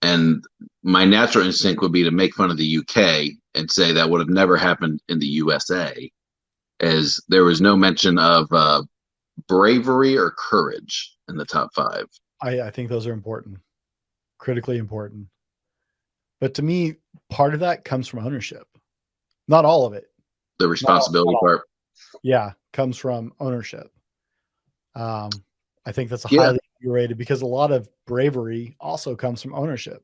and my natural instinct would be to make fun of the UK and say that would have never happened in the USA, as there was no mention of bravery or courage in the top 5. I think those are important, critically important. But to me, part of that comes from ownership. Not all of it. The responsibility part. Yeah, comes from ownership. I think that's a highly underrated, because a lot of bravery also comes from ownership.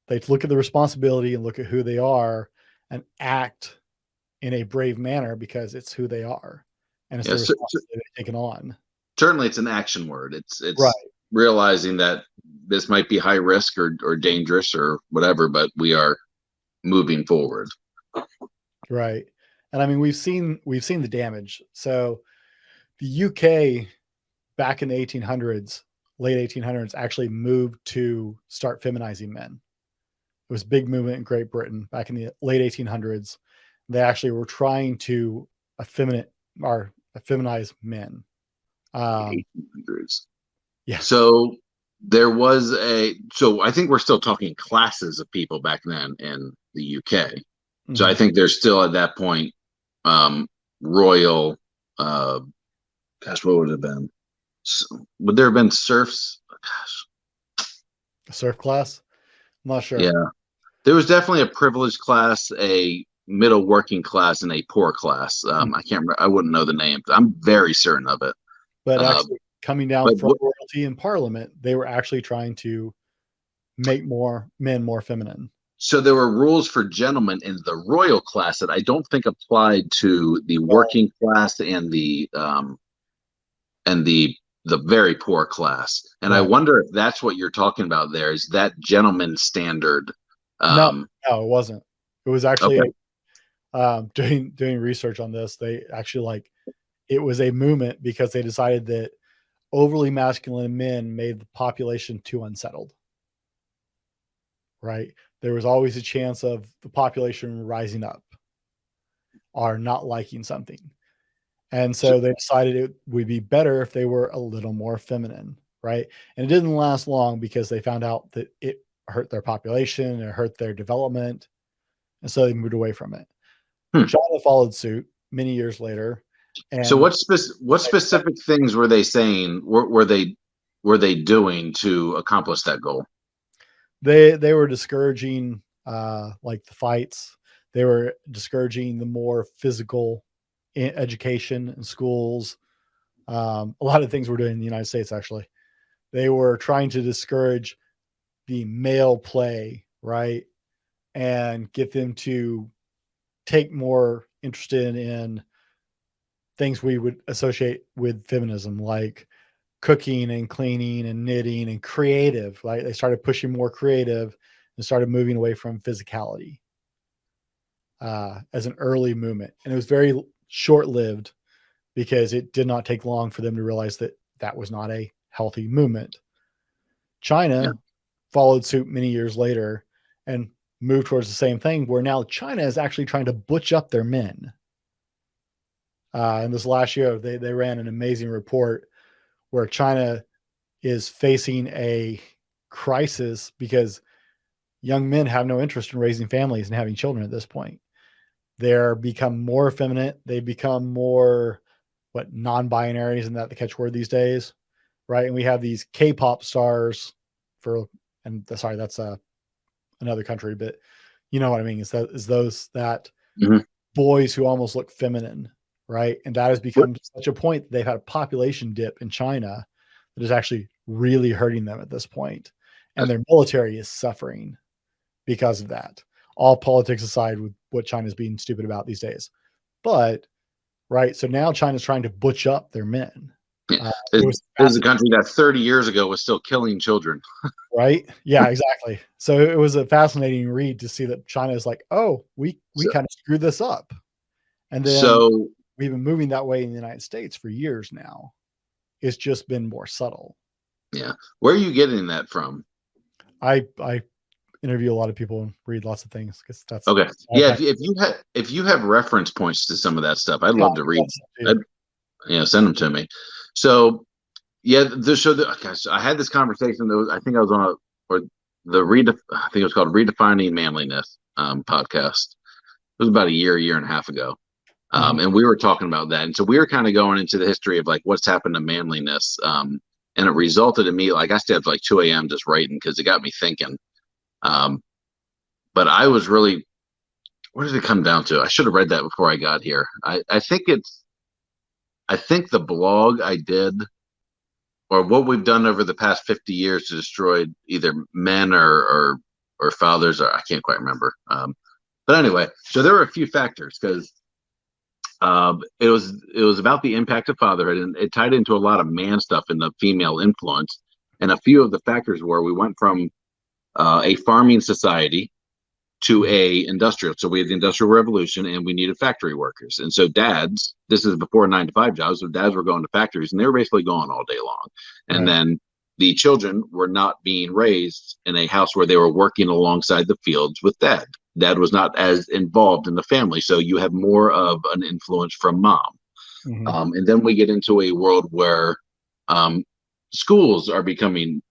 They look at the responsibility and look at who they are and act in a brave manner because it's who they are. And it's the responsibility they've taken on. Certainly it's an action word. It's right. Realizing that this might be high risk or dangerous or whatever, but we are moving forward. Right. And I mean, we've seen the damage. So the UK back in the 1800s, late 1800s, actually moved to start feminizing men. It was a big movement in Great Britain back in the late 1800s. They actually were trying to effeminize men. 1800s. Yeah. So there was so I think we're still talking classes of people back then in the UK. Mm-hmm. So I think there's still at that point royal, gosh, what would it have been? Would there have been serfs? Gosh. A serf class? I'm not sure. Yeah. There was definitely a privileged class, a middle working class, and a poor class. I can't remember. I wouldn't know the names. I'm very certain of it. But actually coming down from royalty in Parliament, they were actually trying to make men more feminine. So there were rules for gentlemen in the royal class that I don't think applied to the working class and the very poor class. And I wonder if that's what you're talking about there, is that gentleman standard. No, it wasn't. It was actually doing research on this. They actually it was a movement because they decided that overly masculine men made the population too unsettled. Right? There was always a chance of the population rising up or not liking something. And so they decided it would be better if they were a little more feminine, right? And it didn't last long because they found out that it hurt their population, it hurt their development. And so they moved away from it. China followed suit many years later. And so what specific things were they saying? Were they doing to accomplish that goal? They were discouraging like the fights. They were discouraging the more physical education in schools. A lot of things we're doing in the United States, actually. They were trying to discourage the male play, right? And get them to take more interest in things we would associate with feminism, like cooking and cleaning and knitting and creative. Right? They started pushing more creative and started moving away from physicality as an early movement. And it was very short-lived because it did not take long for them to realize that that was not a healthy movement. China followed suit many years later and moved towards the same thing, where now China is actually trying to butch up their men. And this last year, they ran an amazing report where China is facing a crisis because young men have no interest in raising families and having children at this point. They're become more effeminate. They become more non-binaries, and that the catchword these days, right? And we have these K-pop stars that's another country, but you know what I mean? Is those boys who almost look feminine, right? And that has become such a point that they've had a population dip in China that is actually really hurting them at this point. And their military is suffering because of that. All politics aside with what China's being stupid about these days. But, right, so now China's trying to butch up their men. This is a country that 30 years ago was still killing children. Right? Yeah, exactly. So it was a fascinating read to see that China is like, oh, we kind of screwed this up. And then we've been moving that way in the United States for years now. It's just been more subtle. Yeah. Where are you getting that from? I interview a lot of people and read lots of things because that's okay. Yeah, if you have reference points to some of that stuff, I'd love to read. Send them to me. So yeah, I had this conversation. I think I was on I think it was called Redefining Manliness podcast. It was about a year and a half ago. And we were talking about that. And so we were kind of going into the history of like what's happened to manliness. And it resulted in me, like I stayed up like 2 a.m. just writing because it got me thinking. But I was really, what did it come down to? I should have read that before I got here. I think the blog I did, or what we've done over the past 50 years to destroy either men or fathers, or I can't quite remember. But anyway, so there were a few factors because it was about the impact of fatherhood, and it tied into a lot of man stuff and the female influence. And a few of the factors were we went from a farming society to a industrial. So we had the Industrial Revolution, and we needed factory workers. And so dads, this is before 9-to-5 jobs, so dads were going to factories, and they were basically gone all day long. And then the children were not being raised in a house where they were working alongside the fields with dad. Dad was not as involved in the family, so you have more of an influence from mom. And then we get into a world where schools are becoming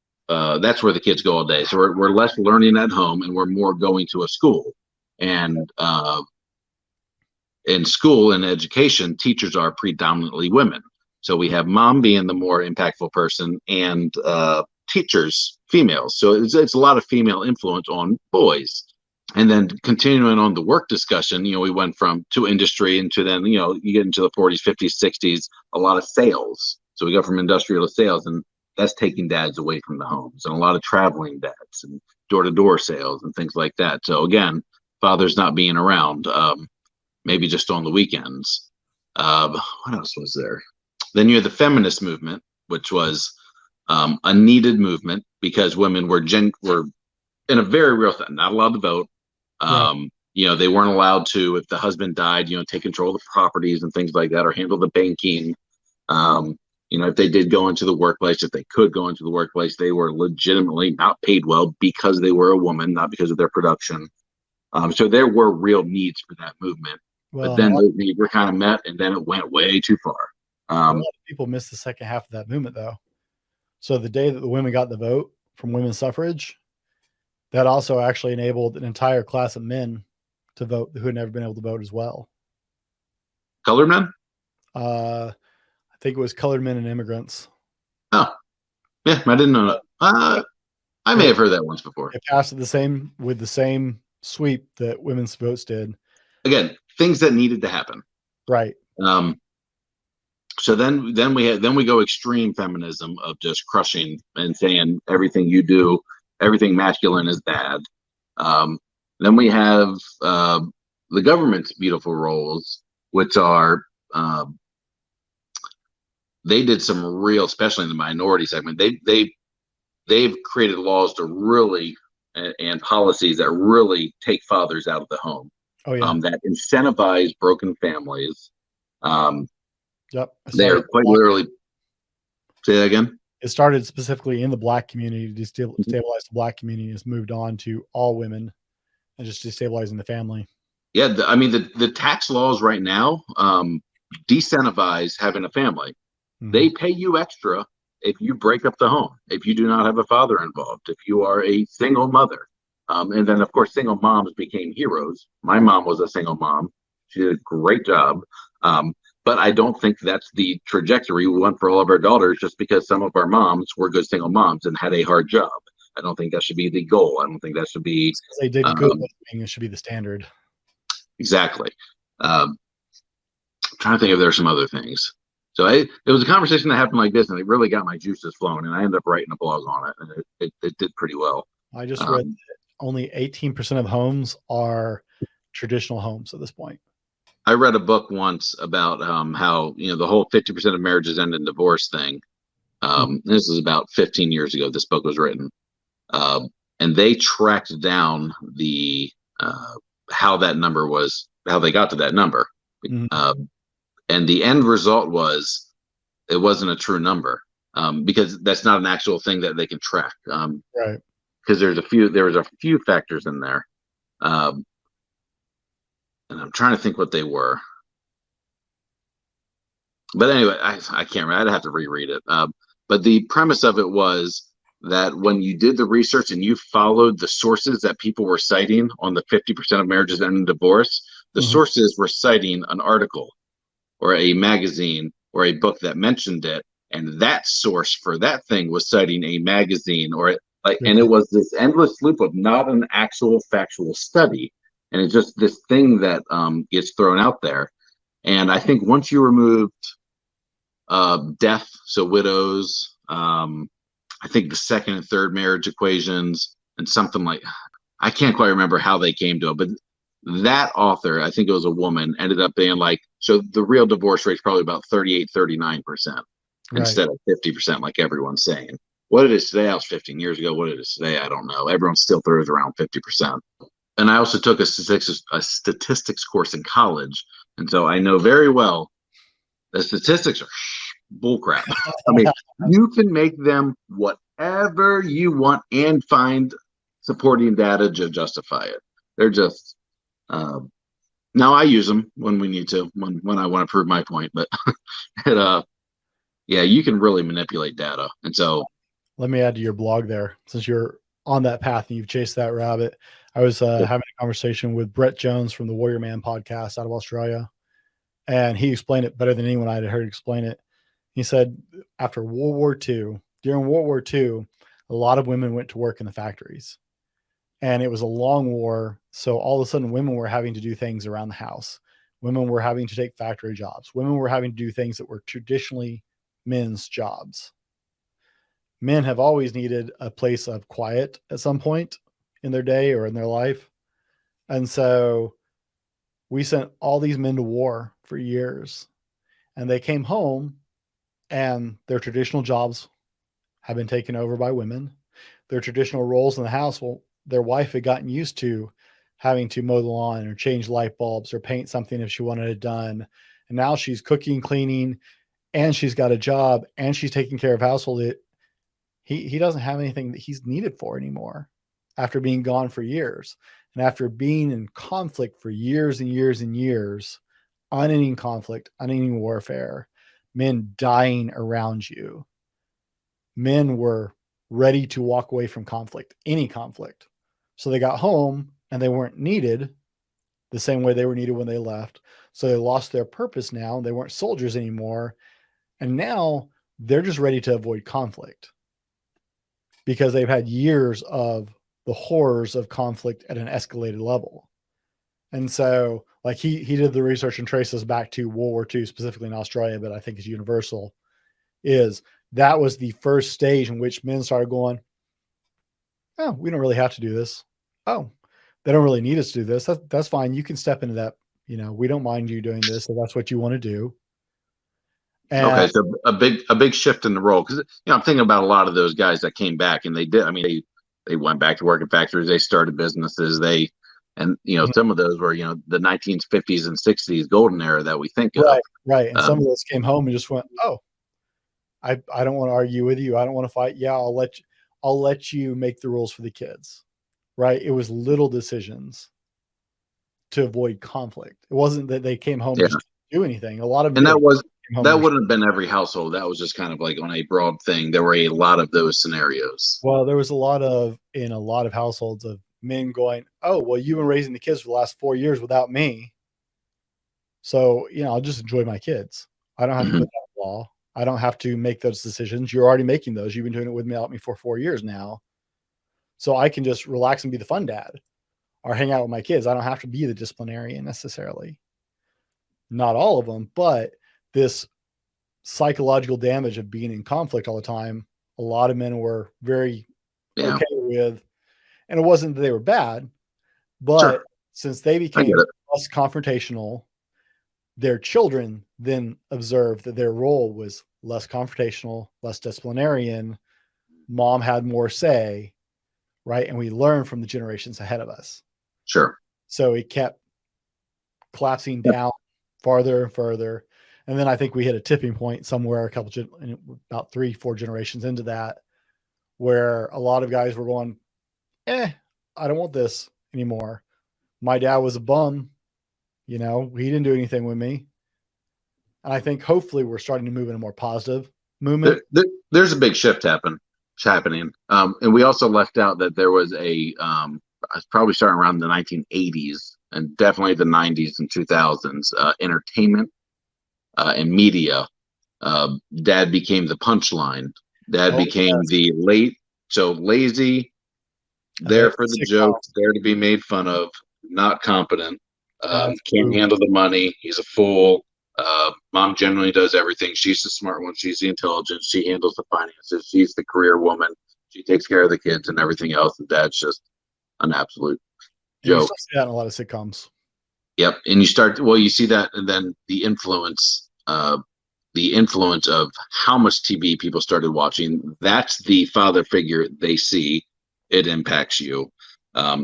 that's where the kids go all day. So we're less learning at home and we're more going to a school. And in school and education, teachers are predominantly women. So we have mom being the more impactful person and teachers, females. So it's a lot of female influence on boys. And then continuing on the work discussion, we went to industry into then, you get into the 40s, 50s, 60s, a lot of sales. So we go from industrial to sales, and that's taking dads away from the homes, and a lot of traveling dads and door-to-door sales and things like that. So again, fathers not being around, maybe just on the weekends. What else was there? Then you had the feminist movement, which was a needed movement because women were in a very real thing, not allowed to vote. They weren't allowed to, if the husband died, take control of the properties and things like that, or handle the banking. If they did go into the workplace, if they could go into the workplace, they were legitimately not paid well because they were a woman, not because of their production. So there were real needs for that movement. But then those needs were kind of met, and then it went way too far. A lot of people missed the second half of that movement, though. So the day that the women got the vote from women's suffrage, that also actually enabled an entire class of men to vote who had never been able to vote as well. Colored men? I think it was colored men and immigrants. Oh, yeah, I didn't know that. I may have heard that once before. It passed with the same sweep that women's votes did. Again, things that needed to happen. Right. So then we go extreme feminism of just crushing and saying everything you do, everything masculine is bad. Then we have the government's beautiful roles, which are they did some real, especially in the minority segment. They've created laws to really and policies that really take fathers out of the home. Oh yeah. That incentivize broken families. Yep. They're quite literally. Say that again. It started specifically in the Black community to stabilize the Black community. Has moved on to all women and just destabilizing the family. Yeah, I mean the tax laws right now disincentivize having a family. Mm-hmm. They pay you extra if you break up the home, if you do not have a father involved, if you are a single mother. And then, of course, single moms became heroes. My mom was a single mom. She did a great job. But I don't think that's the trajectory we want for all of our daughters just because some of our moms were good single moms and had a hard job. I don't think that should be the goal. I don't think that should be... They did good. It should be the standard. Exactly. I'm trying to think if there's some other things. So it was a conversation that happened like this, and it really got my juices flowing, and I ended up writing a blog on it, and it did pretty well. I just read that only 18% of homes are traditional homes at this point. I read a book once about how the whole 50% of marriages end in divorce thing. This is about 15 years ago. This book was written, and they tracked down the how that number was, how they got to that number. Mm-hmm. And the end result was it wasn't a true number because that's not an actual thing that they can track. Right. Because there was a few factors in there. And I'm trying to think what they were. But anyway, I can't remember. I'd have to reread it. But the premise of it was that when you did the research and you followed the sources that people were citing on the 50% of marriages end in divorce, the mm-hmm. sources were citing an article or a magazine or a book that mentioned it, and that source for that thing was citing a magazine and it was this endless loop of not an actual factual study, and it's just this thing that gets thrown out there. And I think once you removed death, so widows, I think the second and third marriage equations, and something like, I can't quite remember how they came to it, but that author, I think it was a woman, ended up being like, so the real divorce rate is probably about 38-39% instead of 50% like everyone's saying. What it is today, I was 15 years ago. What it is today, I don't know. Everyone still throws around 50%. And I also took a statistics course in college, and so I know very well that statistics are bullcrap. I mean, you can make them whatever you want and find supporting data to justify it. They're just now I use them when we need to, when I want to prove my point. But yeah, you can really manipulate data. And so let me add to your blog there, since you're on that path and you've chased that rabbit. I was having a conversation with Brent Jones from the Warrior Man podcast out of Australia, and he explained it better than anyone I had heard explain it. He said after during World War II, a lot of women went to work in the factories, and it was a long war. So all of a sudden women were having to do things around the house. Women were having to take factory jobs. Women were having to do things that were traditionally men's jobs. Men have always needed a place of quiet at some point in their day or in their life. And so we sent all these men to war for years, and they came home and their traditional jobs have been taken over by women. Their traditional roles in the house, well, their wife had gotten used to having to mow the lawn or change light bulbs or paint something if she wanted it done. And now she's cooking, cleaning, and she's got a job, and she's taking care of household. He doesn't have anything that he's needed for anymore after being gone for years. And after being in conflict for years and years and years, unending conflict, unending warfare, men dying around you, men were ready to walk away from conflict, any conflict. So they got home and they weren't needed. the same way they were needed when they left. So they lost their purpose now. They weren't soldiers anymore. And now they're just ready to avoid conflict because they've had years of the horrors of conflict at an escalated level. And so like he did the research and traces back to World War II, specifically in Australia, but I think it's universal, is that was the first stage in which men started going, oh, we don't really have to do this. Oh, they don't really need us to do this. That's fine. You can step into that. You know, we don't mind you doing this if that's what you want to do. And Okay, so a big shift in the role, because I'm thinking about a lot of those guys that came back and they did. I mean, they went back to work in factories. They started businesses. Some of those were the 1950s and 60s golden era that we think of. Right. And some of those came home and just went, oh, I don't want to argue with you. I don't want to fight. Yeah, I'll let you make the rules for the kids. Right. It was little decisions to avoid conflict. It wasn't that they came home and just do anything. A lot of and that wouldn't have been every household. That was just kind of like on a broad thing. There were a lot of those scenarios. Well, there was in a lot of households of men going, oh, well, you've been raising the kids for the last 4 years without me. So, I'll just enjoy my kids. I don't have to put that in law. I don't have to make those decisions. You're already making those. You've been doing it without me for 4 years now. So I can just relax and be the fun dad or hang out with my kids. I don't have to be the disciplinarian necessarily. Not all of them, but this psychological damage of being in conflict all the time, a lot of men were very okay with. And it wasn't that they were bad, but since they became less confrontational, their children then observed that their role was less confrontational, less disciplinarian. Mom had more say, right? And we learned from the generations ahead of us. Sure. So it kept collapsing down farther and further. And then I think we hit a tipping point somewhere about 3-4 generations into that, where a lot of guys were going, I don't want this anymore. My dad was a bum. He didn't do anything with me. And I think hopefully we're starting to move in a more positive movement. There's a big shift happening. And we also left out that there was probably starting around the 1980s and definitely the 90s and 2000s, entertainment and media. Dad became the punchline. Dad became the lazy, there for the jokes, there to be made fun of, not competent, can't handle the money. He's a fool. Mom generally does everything. She's the smart one. She's the intelligent. She handles the finances. She's the career woman. She takes care of the kids and everything else. And Dad's just an absolute joke. You see that in a lot of sitcoms. Yep. And you see that, and then the influence of how much TV people started watching. That's the father figure they see. It impacts you.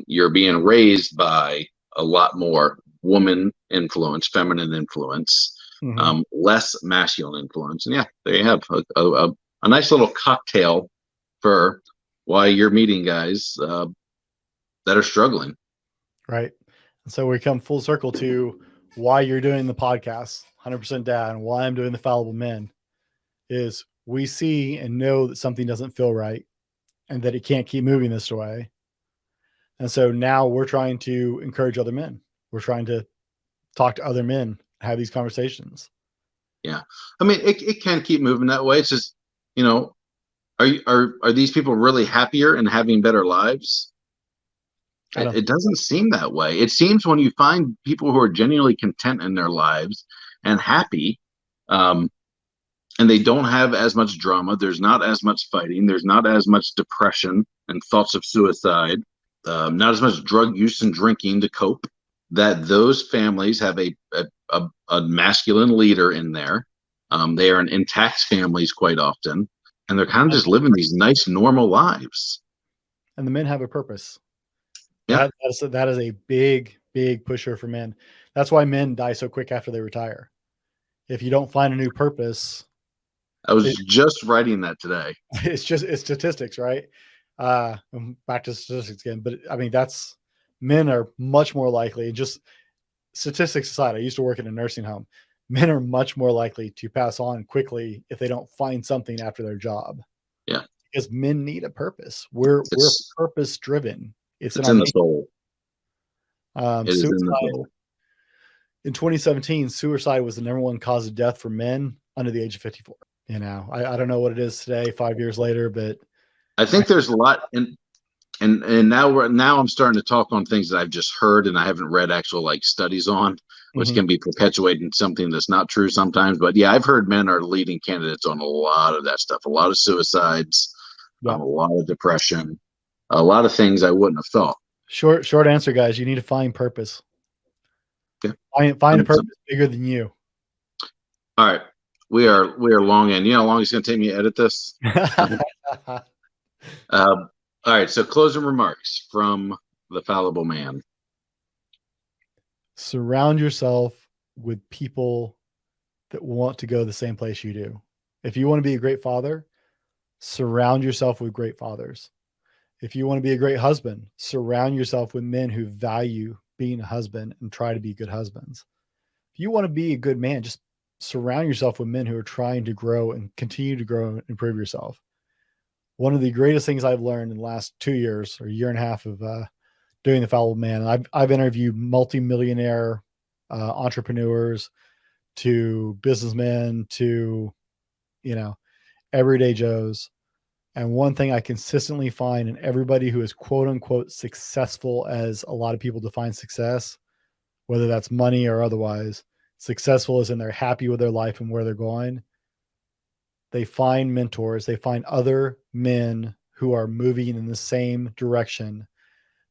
You're being raised by a lot more woman influence, feminine influence, less masculine influence. And yeah, there you have a nice little cocktail for why you're meeting guys that are struggling. Right. And so we come full circle to why you're doing the podcast, 100% Dad, and why I'm doing the Fallible Men is we see and know that something doesn't feel right and that it can't keep moving this way. And so now we're trying to encourage other men. We're trying to talk to other men, have these conversations. Yeah. I mean, it can keep moving that way. It's just, are these people really happier and having better lives? It doesn't seem that way. It seems when you find people who are genuinely content in their lives and happy, and they don't have as much drama, there's not as much fighting, there's not as much depression and thoughts of suicide, not as much drug use and drinking to cope, that those families have a masculine leader in there. They are intact families quite often, and they're kind of just living these nice, normal lives. And the men have a purpose. Yeah. That is a big, big pusher for men. That's why men die so quick after they retire. If you don't find a new purpose. I was just writing that today. It's statistics, right? Back to statistics again. But I mean, men are much more likely, just statistics aside, I used to work in a nursing home. Men are much more likely to pass on quickly if they don't find something after their job. Yeah. Because men need a purpose. We're purpose driven. It's in the soul. Suicide in 2017, suicide was the number one cause of death for men under the age of 54. You know, I don't know what it is today, 5 years later, but I think there's a lot, and now I'm starting to talk on things that I've just heard and I haven't read actual like studies on, which can be perpetuating something that's not true sometimes. But yeah, I've heard men are leading candidates on a lot of that stuff, a lot of suicides, a lot of depression, a lot of things I wouldn't have thought. Short answer, guys. You need to find purpose. Yeah. Find a purpose bigger than you. All right. We are long in. You know how long it's going to take me to edit this? All right. So closing remarks from the Fallible Man. Surround yourself with people that want to go the same place you do. If you want to be a great father, surround yourself with great fathers. If you want to be a great husband, surround yourself with men who value being a husband and try to be good husbands. If you want to be a good man, just surround yourself with men who are trying to grow and continue to grow and improve yourself. One of the greatest things I've learned in the last 2 years or year and a half of doing the Fallible Man, I've interviewed multi-millionaire entrepreneurs to businessmen to, you know, everyday Joes. And one thing I consistently find in everybody who is quote unquote successful, as a lot of people define success, whether that's money or otherwise, successful is in they're happy with their life and where they're going. They find mentors, they find other men who are moving in the same direction,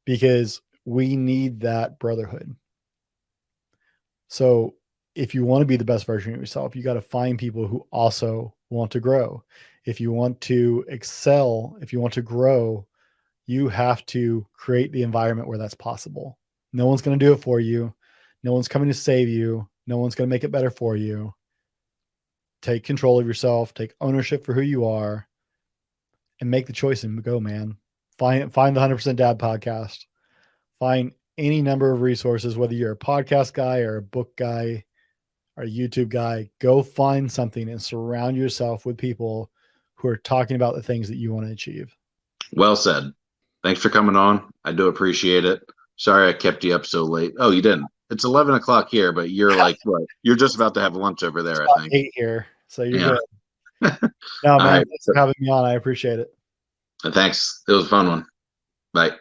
because we need that brotherhood. So if you want to be the best version of yourself, you got to find people who also want to grow. If you want to excel, if you want to grow, you have to create the environment where that's possible. No one's going to do it for you. No one's coming to save you. No one's going to make it better for you. Take control of yourself, take ownership for who you are, and make the choice and go, man. Find the 100% Dad podcast. Find any number of resources, whether you're a podcast guy or a book guy or a YouTube guy. Go find something and surround yourself with people who are talking about the things that you want to achieve. Well said. Thanks for coming on. I do appreciate it. Sorry I kept you up so late. Oh, you didn't. It's 11 o'clock here, but you're like, what? You're just about to have lunch over there, it's I think. 8 here, so you're good. No, man, right. Thanks for having me on. I appreciate it. Thanks. It was a fun one. Bye.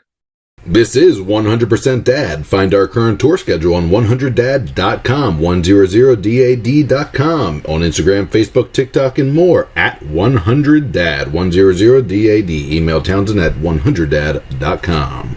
This is 100% Dad. Find our current tour schedule on 100dad.com, 100dad.com, on Instagram, Facebook, TikTok, and more at 100dad, 100dad. Email Townsend at 100dad.com.